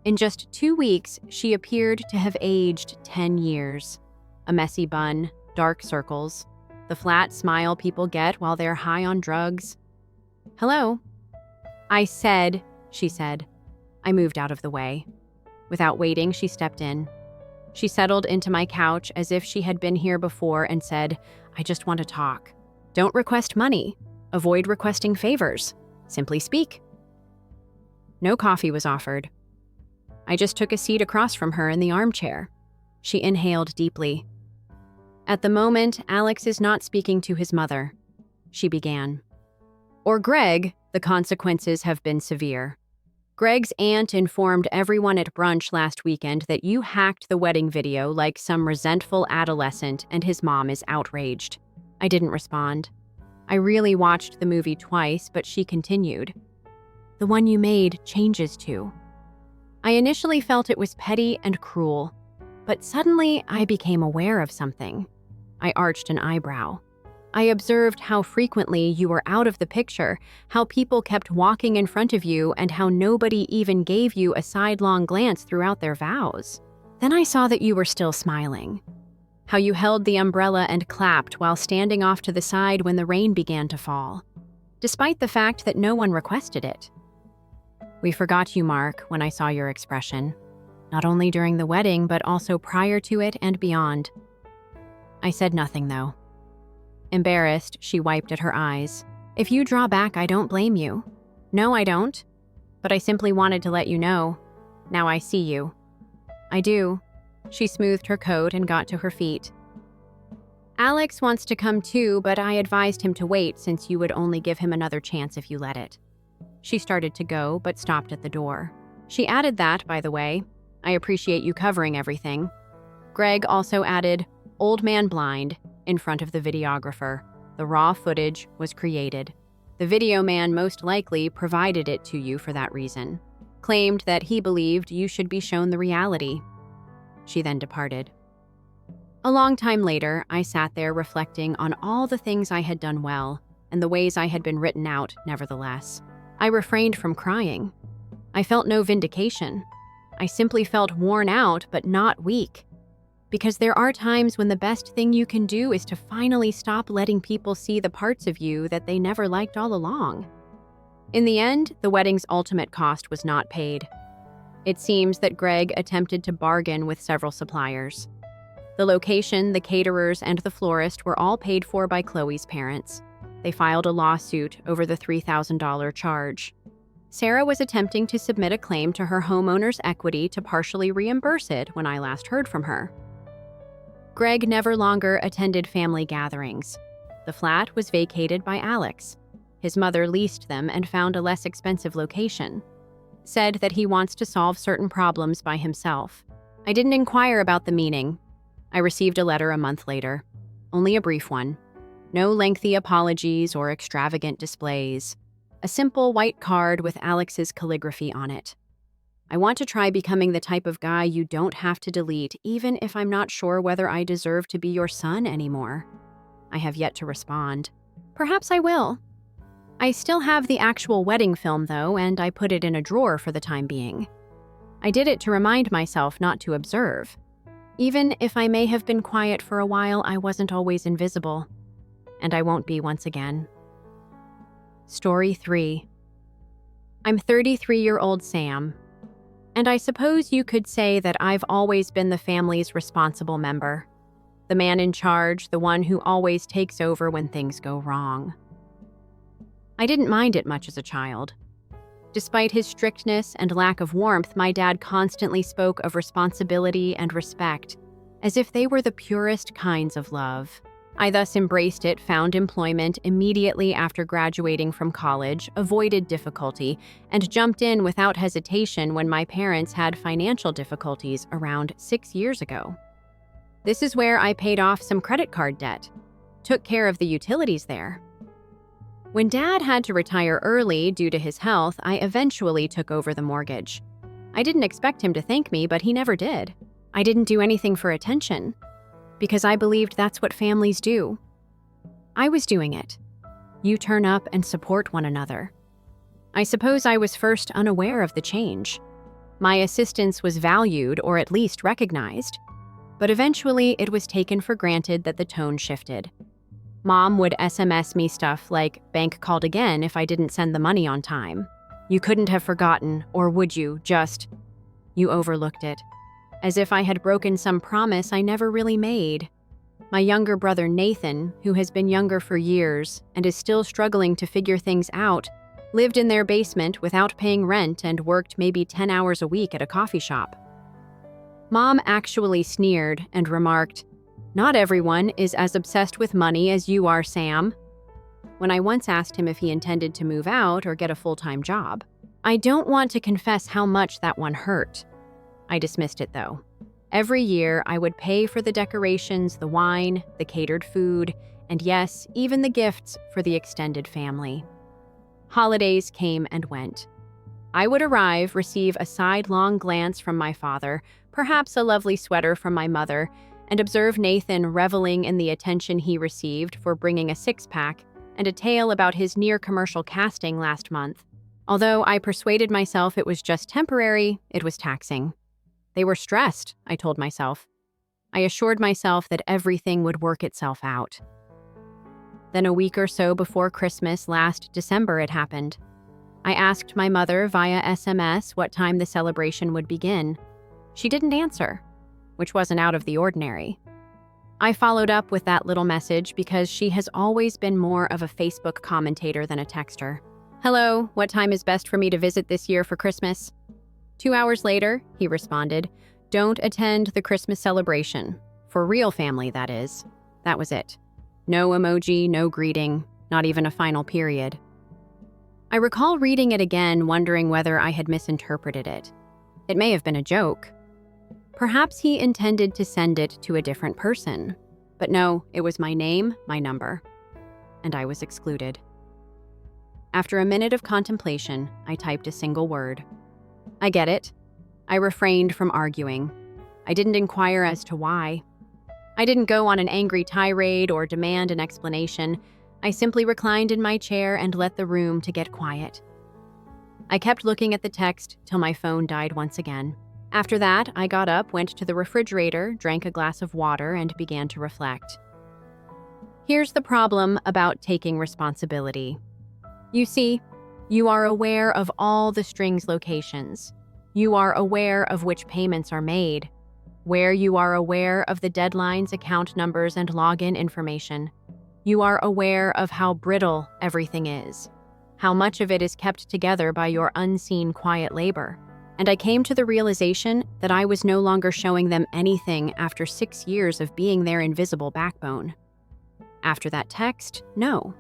In just 2 weeks, she appeared to have aged 10 years. A messy bun, dark circles, the flat smile people get while they're high on drugs. "Hello." "I said," she said. I moved out of the way. Without waiting, she stepped in. She settled into my couch as if she had been here before and said, "I just want to talk. Don't request money. Avoid requesting favors. Simply speak." No coffee was offered. I just took a seat across from her in the armchair. She inhaled deeply. "At the moment, Alex is not speaking to his mother," she began. "Or Greg, the consequences have been severe. Greg's aunt informed everyone at brunch last weekend that you hacked the wedding video like some resentful adolescent, and his mom is outraged." I didn't respond. I really watched the movie twice, but she continued. "The one you made changes too." I initially felt it was petty and cruel, but suddenly I became aware of something. I arched an eyebrow. I observed how frequently you were out of the picture, how people kept walking in front of you, and how nobody even gave you a sidelong glance throughout their vows. Then I saw that you were still smiling. How you held the umbrella and clapped while standing off to the side when the rain began to fall, despite the fact that no one requested it. "We forgot you, Mark," when I saw your expression, not only during the wedding, but also prior to it and beyond. I said nothing, though. Embarrassed, she wiped at her eyes. "If you draw back, I don't blame you." "No, I don't. But I simply wanted to let you know. Now I see you." "I do." She smoothed her coat and got to her feet. "Alex wants to come too, but I advised him to wait since you would only give him another chance if you let it." She started to go, but stopped at the door. She added that, by the way, "I appreciate you covering everything." Greg also added, "Old man blind," in front of the videographer. The raw footage was created. The video man most likely provided it to you for that reason. Claimed that he believed you should be shown the reality. She then departed. A long time later, I sat there reflecting on all the things I had done well and the ways I had been written out nevertheless. I refrained from crying. I felt no vindication. I simply felt worn out but not weak. Because there are times when the best thing you can do is to finally stop letting people see the parts of you that they never liked all along. In the end, the wedding's ultimate cost was not paid. It seems that Greg attempted to bargain with several suppliers. The location, the caterers, and the florist were all paid for by Chloe's parents. They filed a lawsuit over the $3,000 charge. Sarah was attempting to submit a claim to her homeowner's equity to partially reimburse it when I last heard from her. Greg never longer attended family gatherings. The flat was vacated by Alex. His mother leased them and found a less expensive location. Said that he wants to solve certain problems by himself. I didn't inquire about the meaning. I received a letter a month later. Only a brief one. No lengthy apologies or extravagant displays. A simple white card with Alex's calligraphy on it. "I want to try becoming the type of guy you don't have to delete, even if I'm not sure whether I deserve to be your son anymore." I have yet to respond. Perhaps I will. I still have the actual wedding film, though, and I put it in a drawer for the time being. I did it to remind myself not to observe. Even if I may have been quiet for a while, I wasn't always invisible. And I won't be once again. Story 3. I'm 33-year-old Sam. And I suppose you could say that I've always been the family's responsible member. The man in charge, the one who always takes over when things go wrong. I didn't mind it much as a child. Despite his strictness and lack of warmth, my dad constantly spoke of responsibility and respect, as if they were the purest kinds of love. I thus embraced it, found employment immediately after graduating from college, avoided difficulty, and jumped in without hesitation when my parents had financial difficulties around 6 years ago. This is where I paid off some credit card debt, took care of the utilities there. When Dad had to retire early due to his health, I eventually took over the mortgage. I didn't expect him to thank me, but he never did. I didn't do anything for attention, because I believed that's what families do. I was doing it. You turn up and support one another. I suppose I was first unaware of the change. My assistance was valued or at least recognized, but eventually it was taken for granted that the tone shifted. Mom would SMS me stuff like, "Bank called again," if I didn't send the money on time. You couldn't have forgotten, or would you, just, you overlooked it. As if I had broken some promise I never really made. My younger brother Nathan, who has been younger for years and is still struggling to figure things out, lived in their basement without paying rent and worked maybe 10 hours a week at a coffee shop. Mom actually sneered and remarked, "Not everyone is as obsessed with money as you are, Sam," when I once asked him if he intended to move out or get a full-time job. I don't want to confess how much that one hurt. I dismissed it though. Every year, I would pay for the decorations, the wine, the catered food, and yes, even the gifts for the extended family. Holidays came and went. I would arrive, receive a sidelong glance from my father, perhaps a lovely sweater from my mother, and observe Nathan reveling in the attention he received for bringing a six-pack and a tale about his near-commercial casting last month. Although I persuaded myself it was just temporary, it was taxing. They were stressed, I told myself. I assured myself that everything would work itself out. Then a week or so before Christmas last December it happened. I asked my mother via SMS what time the celebration would begin. She didn't answer, which wasn't out of the ordinary. I followed up with that little message because she has always been more of a Facebook commentator than a texter. "Hello, what time is best for me to visit this year for Christmas?" 2 hours later, he responded, "Don't attend the Christmas celebration. For real family, that is." That was it. No emoji, no greeting, not even a final period. I recall reading it again, wondering whether I had misinterpreted it. It may have been a joke. Perhaps he intended to send it to a different person. But no, it was my name, my number. And I was excluded. After a minute of contemplation, I typed a single word. I get it. I refrained from arguing. I didn't inquire as to why. I didn't go on an angry tirade or demand an explanation. I simply reclined in my chair and let the room to get quiet. I kept looking at the text till my phone died once again. After that, I got up, went to the refrigerator, drank a glass of water, and began to reflect. Here's the problem about taking responsibility. You see, you are aware of all the strings locations. You are aware of which payments are made. Where you are aware of the deadlines, account numbers, and login information. You are aware of how brittle everything is. How much of it is kept together by your unseen quiet labor. And I came to the realization that I was no longer showing them anything after 6 years of being their invisible backbone. After that text, no.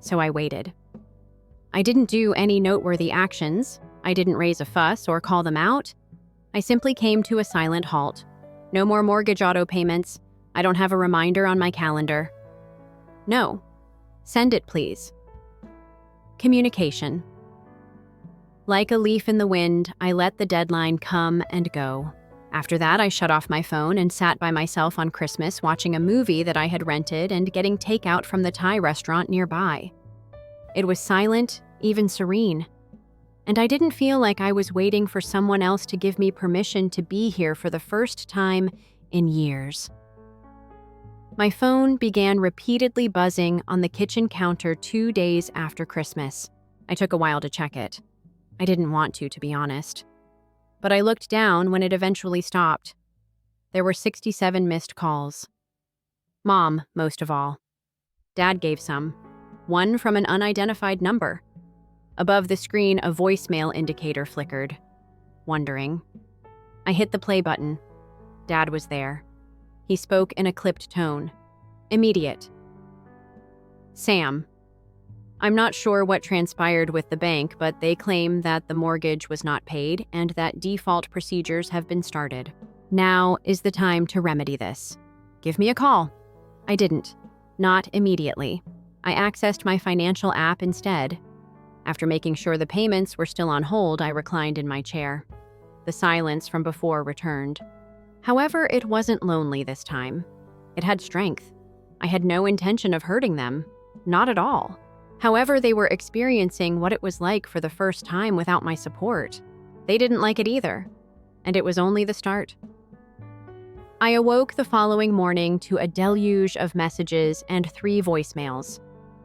So I waited. I didn't do any noteworthy actions. I didn't raise a fuss or call them out. I simply came to a silent halt. No more mortgage auto payments. I don't have a reminder on my calendar. No. Send it, please. Communication. Like a leaf in the wind, I let the deadline come and go. After that, I shut off my phone and sat by myself on Christmas watching a movie that I had rented and getting takeout from the Thai restaurant nearby. It was silent, even serene. And I didn't feel like I was waiting for someone else to give me permission to be here for the first time in years. My phone began repeatedly buzzing on the kitchen counter 2 days after Christmas. I took a while to check it. I didn't want to be honest. But I looked down when it eventually stopped. There were 67 missed calls. Mom, most of all. Dad gave some. One from an unidentified number. Above the screen, a voicemail indicator flickered. Wondering. I hit the play button. Dad was there. He spoke in a clipped tone. Immediate. Sam. I'm not sure what transpired with the bank, but they claim that the mortgage was not paid and that default procedures have been started. Now is the time to remedy this. Give me a call. I didn't. Not immediately. I accessed my financial app instead. After making sure the payments were still on hold, I reclined in my chair. The silence from before returned. However, it wasn't lonely this time. It had strength. I had no intention of hurting them. Not at all. However, they were experiencing what it was like for the first time without my support. They didn't like it either. And it was only the start. I awoke the following morning to a deluge of messages and 3 voicemails.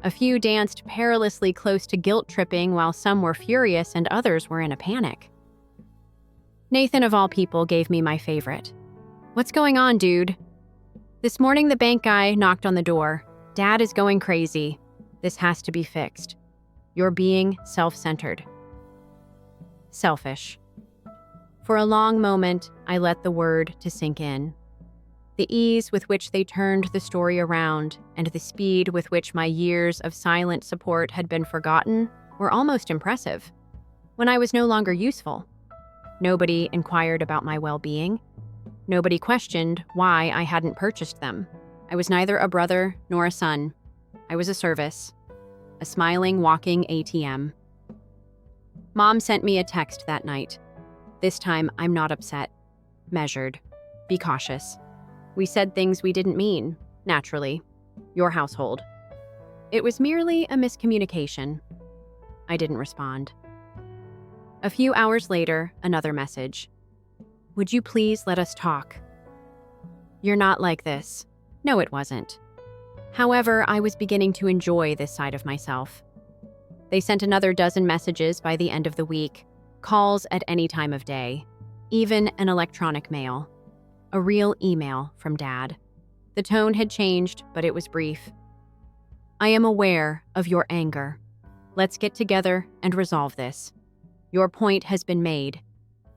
A few danced perilously close to guilt tripping while some were furious and others were in a panic. Nathan, of all people, gave me my favorite. "What's going on, dude?" "This morning the bank guy knocked on the door. Dad is going crazy. This has to be fixed. You're being self-centered." Selfish. For a long moment, I let the word to sink in. The ease with which they turned the story around and the speed with which my years of silent support had been forgotten were almost impressive. When I was no longer useful, nobody inquired about my well-being. Nobody questioned why I hadn't purchased them. I was neither a brother nor a son. I was a service, a smiling, walking ATM. Mom sent me a text that night. "This time, I'm not upset. Measured. Be cautious. We said things we didn't mean, naturally. Your household." It was merely a miscommunication. I didn't respond. A few hours later, another message. "Would you please let us talk?" "You're not like this." No, it wasn't. However, I was beginning to enjoy this side of myself. They sent another dozen messages by the end of the week, calls at any time of day, even an electronic mail. A real email from Dad. The tone had changed, but it was brief. "I am aware of your anger. Let's get together and resolve this. Your point has been made."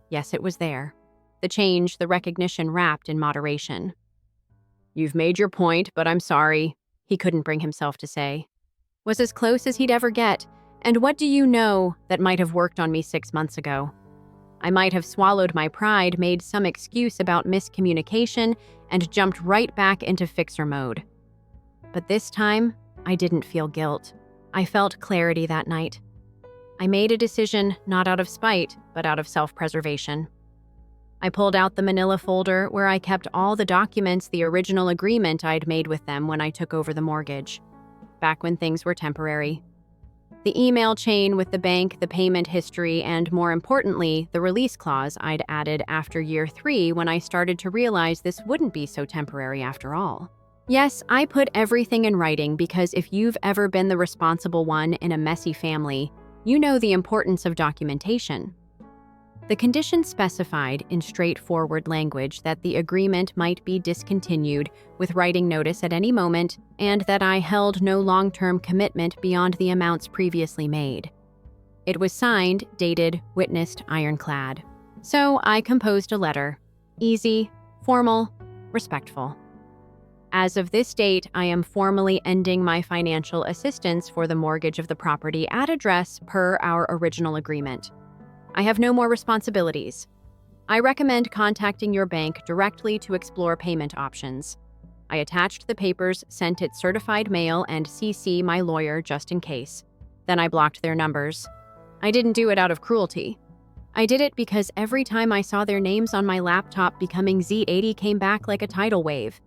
Yes, it was there. The change, the recognition wrapped in moderation. "You've made your point, but I'm sorry," he couldn't bring himself to say. Was as close as he'd ever get. And what do you know that might have worked on me 6 months ago? I might have swallowed my pride, made some excuse about miscommunication, and jumped right back into fixer mode. But this time, I didn't feel guilt. I felt clarity that night. I made a decision not out of spite, but out of self-preservation. I pulled out the manila folder where I kept all the documents, the original agreement I'd made with them when I took over the mortgage, back when things were temporary. The email chain with the bank, the payment history, and more importantly, the release clause I'd added after year 3 when I started to realize this wouldn't be so temporary after all. Yes, I put everything in writing because if you've ever been the responsible one in a messy family, you know the importance of documentation. The conditions specified in straightforward language that the agreement might be discontinued with writing notice at any moment and that I held no long-term commitment beyond the amounts previously made. It was signed, dated, witnessed, ironclad. So I composed a letter. Easy, formal, respectful. As of this date, I am formally ending my financial assistance for the mortgage of the property at address per our original agreement. I have no more responsibilities. I recommend contacting your bank directly to explore payment options. I attached the papers, sent it certified mail, and CC my lawyer just in case. Then I blocked their numbers. I didn't do it out of cruelty. I did it because every time I saw their names on my laptop, becoming Z80 came back like a tidal wave.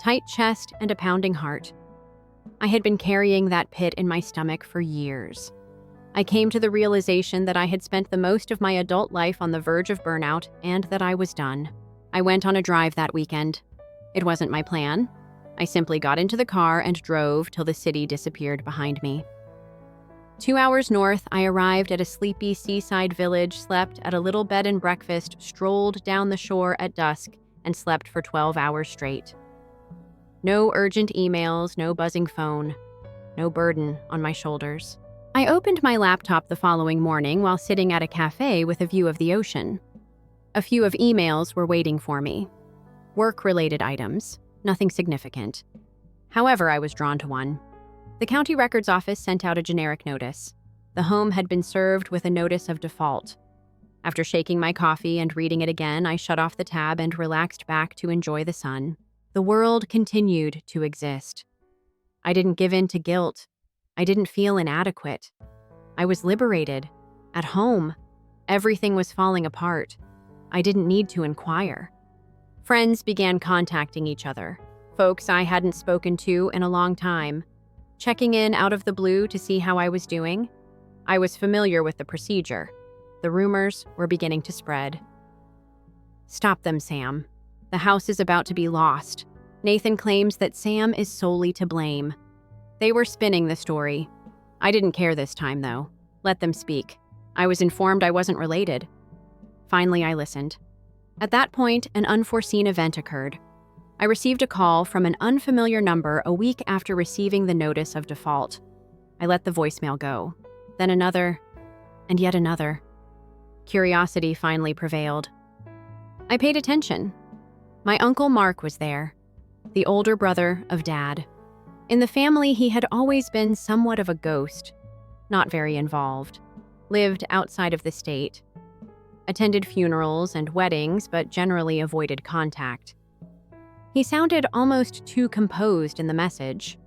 Tight chest and a pounding heart. I had been carrying that pit in my stomach for years. I came to the realization that I had spent the most of my adult life on the verge of burnout and that I was done. I went on a drive that weekend. It wasn't my plan. I simply got into the car and drove till the city disappeared behind me. 2 hours north, I arrived at a sleepy seaside village, slept at a little bed and breakfast, strolled down the shore at dusk, and slept for 12 hours straight. No urgent emails, no buzzing phone, no burden on my shoulders. I opened my laptop the following morning while sitting at a cafe with a view of the ocean. A few of emails were waiting for me. Work-related items, nothing significant. However, I was drawn to one. The county records office sent out a generic notice. The home had been served with a notice of default. After shaking my coffee and reading it again, I shut off the tab and relaxed back to enjoy the sun. The world continued to exist. I didn't give in to guilt. I didn't feel inadequate. I was liberated. At home. Everything was falling apart. I didn't need to inquire. Friends began contacting each other, folks I hadn't spoken to in a long time, checking in out of the blue to see how I was doing. I was familiar with the procedure. The rumors were beginning to spread. Stop them, Sam. The house is about to be lost. Nathan claims that Sam is solely to blame. They were spinning the story. I didn't care this time, though. Let them speak. I was informed I wasn't related. Finally, I listened. At that point, an unforeseen event occurred. I received a call from an unfamiliar number a week after receiving the notice of default. I let the voicemail go. Then another, and yet another. Curiosity finally prevailed. I paid attention. My Uncle Mark was there, the older brother of Dad. In the family, he had always been somewhat of a ghost, not very involved, lived outside of the state, attended funerals and weddings, but generally avoided contact. He sounded almost too composed in the message.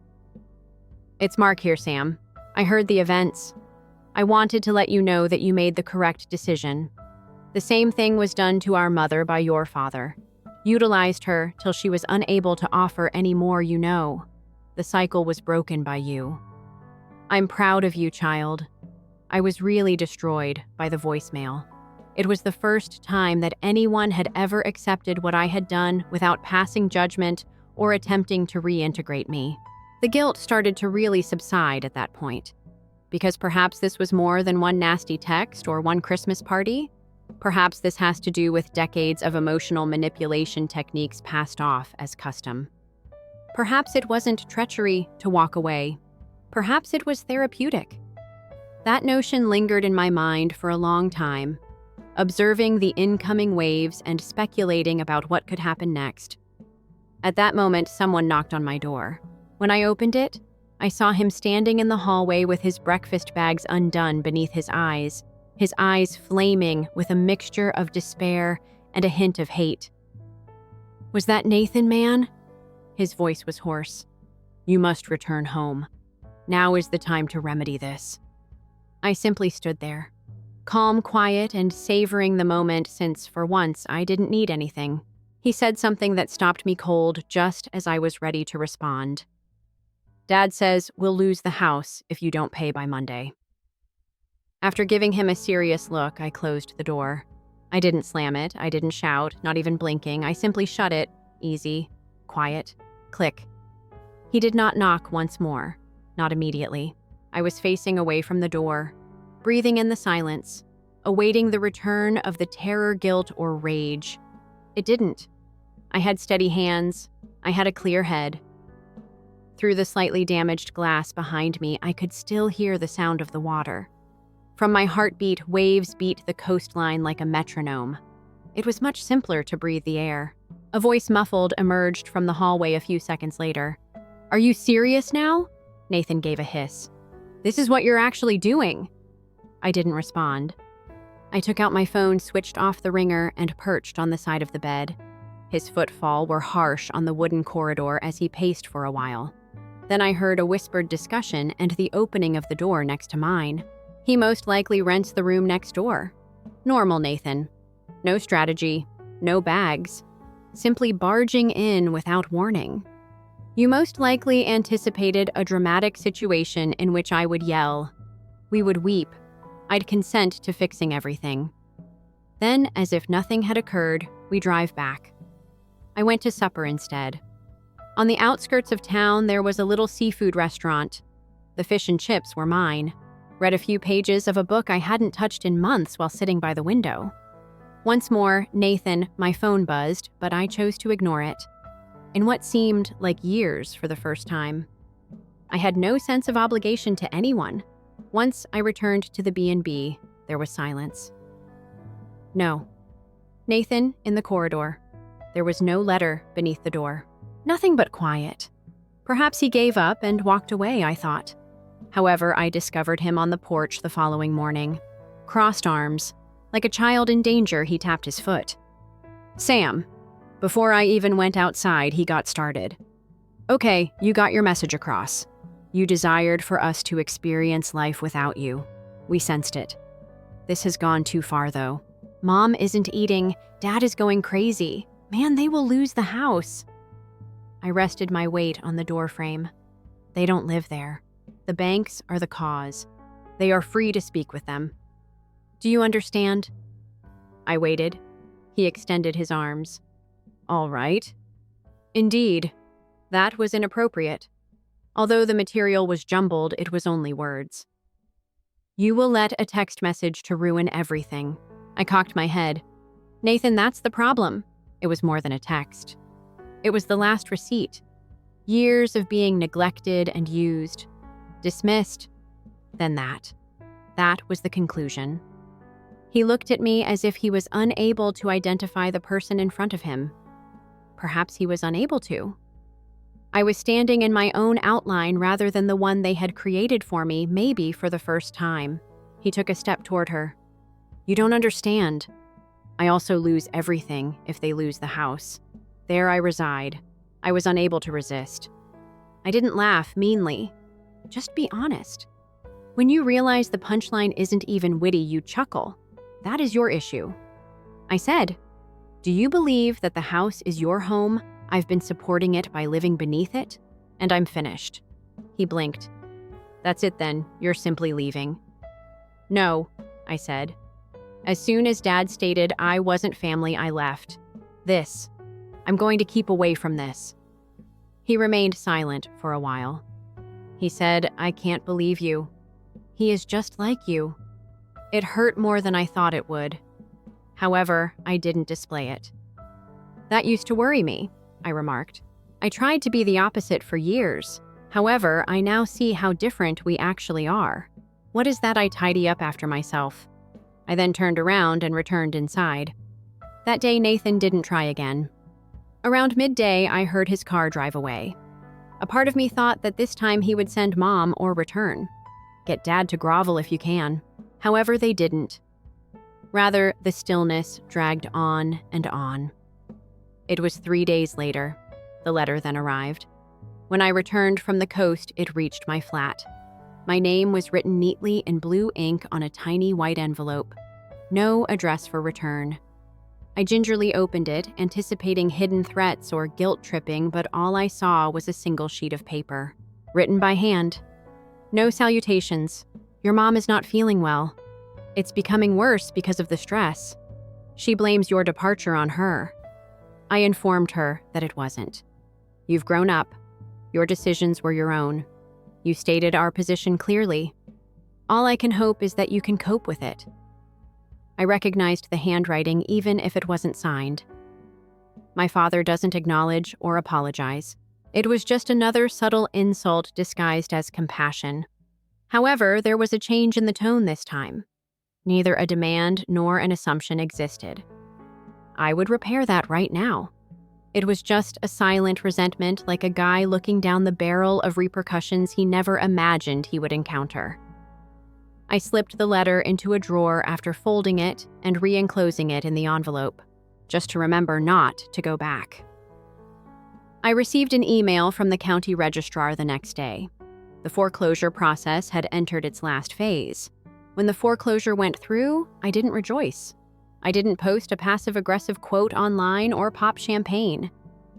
"It's Mark here, Sam. I heard the events. I wanted to let you know that you made the correct decision. The same thing was done to our mother by your father. Utilized her till she was unable to offer any more, you know. The cycle was broken by you. I'm proud of you, child." I was really destroyed by the voicemail. It was the first time that anyone had ever accepted what I had done without passing judgment or attempting to reintegrate me. The guilt started to really subside at that point. Because perhaps this was more than one nasty text or one Christmas party. Perhaps this has to do with decades of emotional manipulation techniques passed off as custom. Perhaps it wasn't treachery to walk away. Perhaps it was therapeutic. That notion lingered in my mind for a long time, observing the incoming waves and speculating about what could happen next. At that moment, someone knocked on my door. When I opened it, I saw him standing in the hallway with his breakfast bags undone beneath his eyes flaming with a mixture of despair and a hint of hate. "Was that Nathan, man?" His voice was hoarse. "You must return home. Now is the time to remedy this." I simply stood there, calm, quiet, and savoring the moment since, for once, I didn't need anything. He said something that stopped me cold just as I was ready to respond. "Dad says we'll lose the house if you don't pay by Monday." After giving him a serious look, I closed the door. I didn't slam it, I didn't shout, not even blinking. I simply shut it, easy, quiet, click. He did not knock once more, not immediately. I was facing away from the door, breathing in the silence, awaiting the return of the terror, guilt, or rage. It didn't. I had steady hands. I had a clear head. Through the slightly damaged glass behind me, I could still hear the sound of the water. From my heartbeat, waves beat the coastline like a metronome. It was much simpler to breathe the air. A voice muffled emerged from the hallway a few seconds later. "Are you serious now?" Nathan gave a hiss. "This is what you're actually doing." I didn't respond. I took out my phone, switched off the ringer, and perched on the side of the bed. His footfall were harsh on the wooden corridor as he paced for a while. Then I heard a whispered discussion and the opening of the door next to mine. He most likely rents the room next door. Normal Nathan. No strategy, no bags. Simply barging in without warning. You most likely anticipated a dramatic situation in which I would yell. We would weep. I'd consent to fixing everything. Then, as if nothing had occurred, we drive back. I went to supper instead. On the outskirts of town, there was a little seafood restaurant. The fish and chips were mine. Read a few pages of a book I hadn't touched in months while sitting by the window. Once more, Nathan, my phone buzzed, but I chose to ignore it. In what seemed like years for the first time. I had no sense of obligation to anyone. Once I returned to the B&B, there was silence. No. Nathan in the corridor. There was no letter beneath the door. Nothing but quiet. Perhaps he gave up and walked away, I thought. However, I discovered him on the porch the following morning. Crossed arms. Like a child in danger, he tapped his foot. "Sam." Before I even went outside, he got started. "Okay, you got your message across. You desired for us to experience life without you. We sensed it. This has gone too far, though. Mom isn't eating. Dad is going crazy. Man, they will lose the house. I rested my weight on the doorframe. They don't live there. The banks are the cause. They are free to speak with them. Do you understand? I waited. He extended his arms. All right. Indeed. That was inappropriate. Although the material was jumbled, it was only words. You will let a text message to ruin everything. I cocked my head. Nathan, that's the problem. It was more than a text. It was the last receipt. Years of being neglected and used. Dismissed. Then that. That was the conclusion. He looked at me as if he was unable to identify the person in front of him. Perhaps he was unable to. I was standing in my own outline rather than the one they had created for me, maybe for the first time. He took a step toward her. You don't understand. I also lose everything if they lose the house. There I reside. I was unable to resist. I didn't laugh meanly. Just be honest. When you realize the punchline isn't even witty, you chuckle. That is your issue. I said, do you believe that the house is your home? I've been supporting it by living beneath it, and I'm finished. He blinked. That's it then, you're simply leaving. No, I said. As soon as Dad stated I wasn't family, I left. I'm going to keep away from this. He remained silent for a while. He said, I can't believe you. He is just like you. It hurt more than I thought it would. However, I didn't display it. That used to worry me, I remarked. I tried to be the opposite for years. However, I now see how different we actually are. What is that I tidy up after myself? I then turned around and returned inside. That day, Nathan didn't try again. Around midday, I heard his car drive away. A part of me thought that this time he would send Mom or return. Get Dad to grovel if you can. However, they didn't. Rather, the stillness dragged on and on. It was 3 days later. The letter then arrived. When I returned from the coast, it reached my flat. My name was written neatly in blue ink on a tiny white envelope. No address for return. I gingerly opened it, anticipating hidden threats or guilt-tripping, but all I saw was a single sheet of paper. Written by hand. No salutations. Your mom is not feeling well. It's becoming worse because of the stress. She blames your departure on her. I informed her that it wasn't. You've grown up. Your decisions were your own. You stated our position clearly. All I can hope is that you can cope with it. I recognized the handwriting even if it wasn't signed. My father doesn't acknowledge or apologize. It was just another subtle insult disguised as compassion. However, there was a change in the tone this time. Neither a demand nor an assumption existed. I would repair that right now. It was just a silent resentment, like a guy looking down the barrel of repercussions he never imagined he would encounter. I slipped the letter into a drawer after folding it and re-enclosing it in the envelope, just to remember not to go back. I received an email from the county registrar the next day. The foreclosure process had entered its last phase. When the foreclosure went through, I didn't rejoice. I didn't post a passive-aggressive quote online or pop champagne.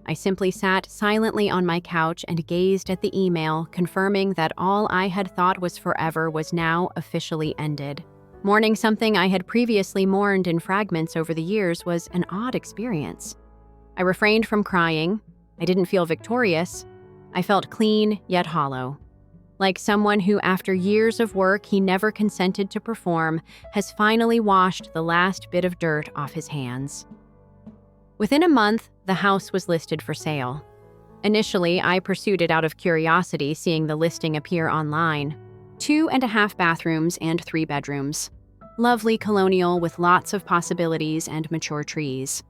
I simply sat silently on my couch and gazed at the email, confirming that all I had thought was forever was now officially ended. Mourning something I had previously mourned in fragments over the years was an odd experience. I refrained from crying. I didn't feel victorious. I felt clean yet hollow. Like someone who, after years of work he never consented to perform, has finally washed the last bit of dirt off his hands. Within a month, the house was listed for sale. Initially, I pursued it out of curiosity, seeing the listing appear online. 2.5 bathrooms and 3 bedrooms. Lovely colonial with lots of possibilities and mature trees.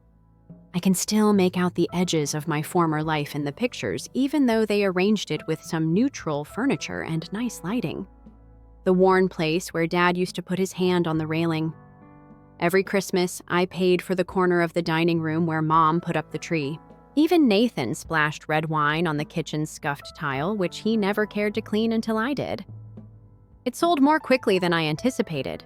I can still make out the edges of my former life in the pictures, even though they arranged it with some neutral furniture and nice lighting. The worn place where Dad used to put his hand on the railing. Every Christmas, I paid for the corner of the dining room where Mom put up the tree. Even Nathan splashed red wine on the kitchen's scuffed tile, which he never cared to clean until I did. It sold more quickly than I anticipated.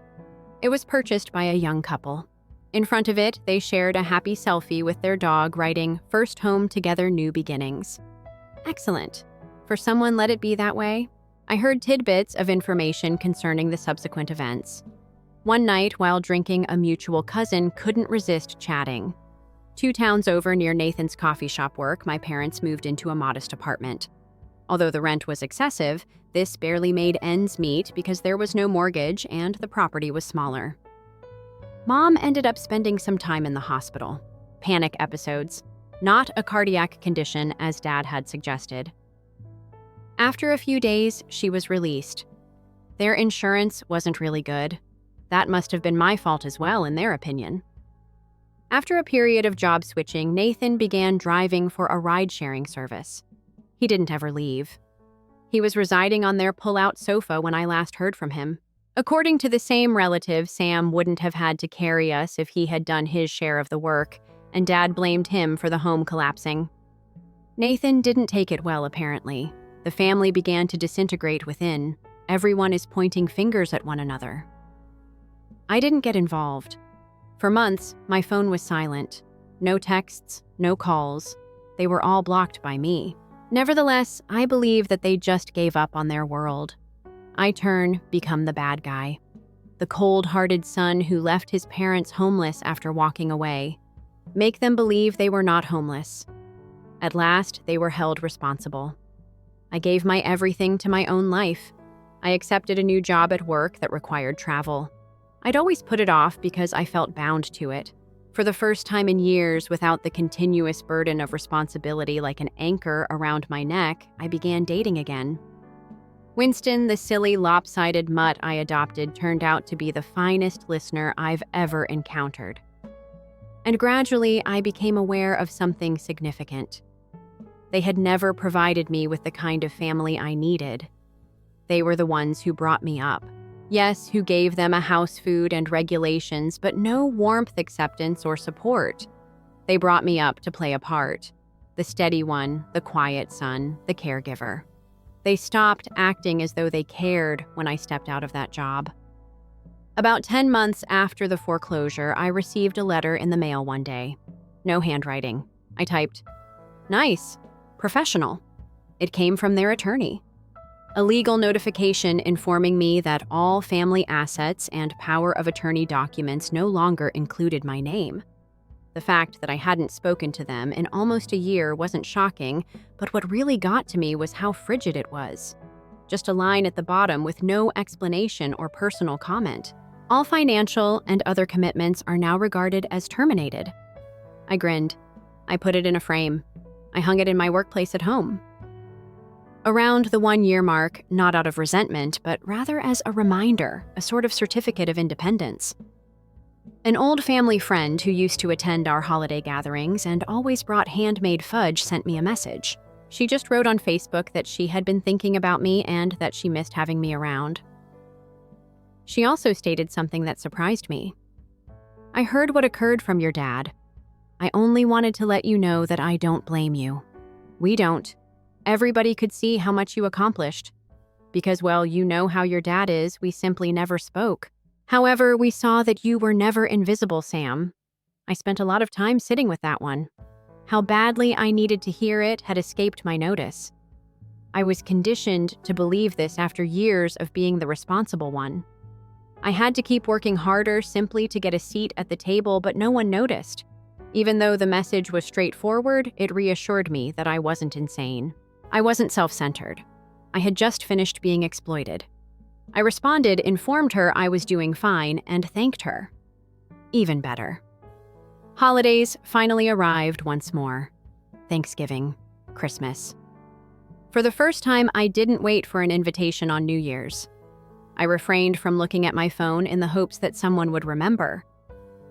It was purchased by a young couple. In front of it, they shared a happy selfie with their dog writing, "First home together, new beginnings." Excellent. For someone let it be that way. I heard tidbits of information concerning the subsequent events. One night, while drinking, a mutual cousin couldn't resist chatting. 2 towns over near Nathan's coffee shop work, my parents moved into a modest apartment. Although the rent was excessive, this barely made ends meet because there was no mortgage and the property was smaller. Mom ended up spending some time in the hospital. Panic episodes. Not a cardiac condition, as Dad had suggested. After a few days, she was released. Their insurance wasn't really good. That must have been my fault as well, in their opinion. After a period of job switching, Nathan began driving for a ride-sharing service. He didn't ever leave. He was residing on their pull-out sofa when I last heard from him. According to the same relative, Sam wouldn't have had to carry us if he had done his share of the work, and Dad blamed him for the home collapsing. Nathan didn't take it well, apparently. The family began to disintegrate within. Everyone is pointing fingers at one another. I didn't get involved. For months, my phone was silent. No texts, no calls. They were all blocked by me. Nevertheless, I believe that they just gave up on their world. I become the bad guy. The cold-hearted son who left his parents homeless after walking away. Make them believe they were not homeless. At last, they were held responsible. I gave my everything to my own life. I accepted a new job at work that required travel. I'd always put it off because I felt bound to it. For the first time in years, without the continuous burden of responsibility like an anchor around my neck, I began dating again. Winston, the silly, lopsided mutt I adopted, turned out to be the finest listener I've ever encountered. And gradually, I became aware of something significant. They had never provided me with the kind of family I needed. They were the ones who brought me up. Yes, who gave them a house, food, and regulations, but no warmth, acceptance, or support. They brought me up to play a part. The steady one, the quiet son, the caregiver. They stopped acting as though they cared when I stepped out of that job. About 10 months after the foreclosure, I received a letter in the mail one day. No handwriting. I typed, "Nice. Professional." It came from their attorney. A legal notification informing me that all family assets and power of attorney documents no longer included my name. The fact that I hadn't spoken to them in almost a year wasn't shocking, but what really got to me was how frigid it was. Just a line at the bottom with no explanation or personal comment. All financial and other commitments are now regarded as terminated. I grinned. I put it in a frame. I hung it in my workplace at home. Around the 1-year mark, not out of resentment, but rather as a reminder, a sort of certificate of independence. An old family friend who used to attend our holiday gatherings and always brought handmade fudge sent me a message. She just wrote on Facebook that she had been thinking about me and that she missed having me around. She also stated something that surprised me. "I heard what occurred from your dad. I only wanted to let you know that I don't blame you. We don't. Everybody could see how much you accomplished. Because, well, you know how your dad is, we simply never spoke. However, we saw that you were never invisible, Sam." I spent a lot of time sitting with that one. How badly I needed to hear it had escaped my notice. I was conditioned to believe this after years of being the responsible one. I had to keep working harder simply to get a seat at the table, but no one noticed. Even though the message was straightforward, it reassured me that I wasn't insane. I wasn't self-centered. I had just finished being exploited. I responded, informed her I was doing fine, and thanked her. Even better. Holidays finally arrived once more. Thanksgiving, Christmas. For the first time, I didn't wait for an invitation on New Year's. I refrained from looking at my phone in the hopes that someone would remember.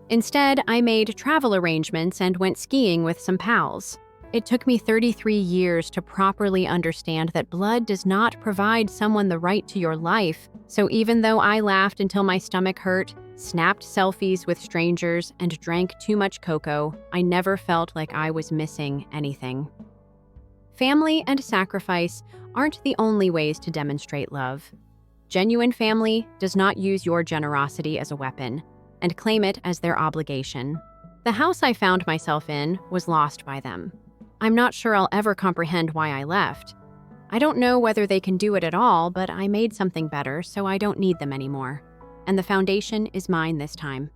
Instead, I made travel arrangements and went skiing with some pals. It took me 33 years to properly understand that blood does not provide someone the right to your life. So even though I laughed until my stomach hurt, snapped selfies with strangers, and drank too much cocoa, I never felt like I was missing anything. Family and sacrifice aren't the only ways to demonstrate love. Genuine family does not use your generosity as a weapon and claim it as their obligation. The house I found myself in was lost by them. I'm not sure I'll ever comprehend why I left. I don't know whether they can do it at all, but I made something better, so I don't need them anymore. And the foundation is mine this time.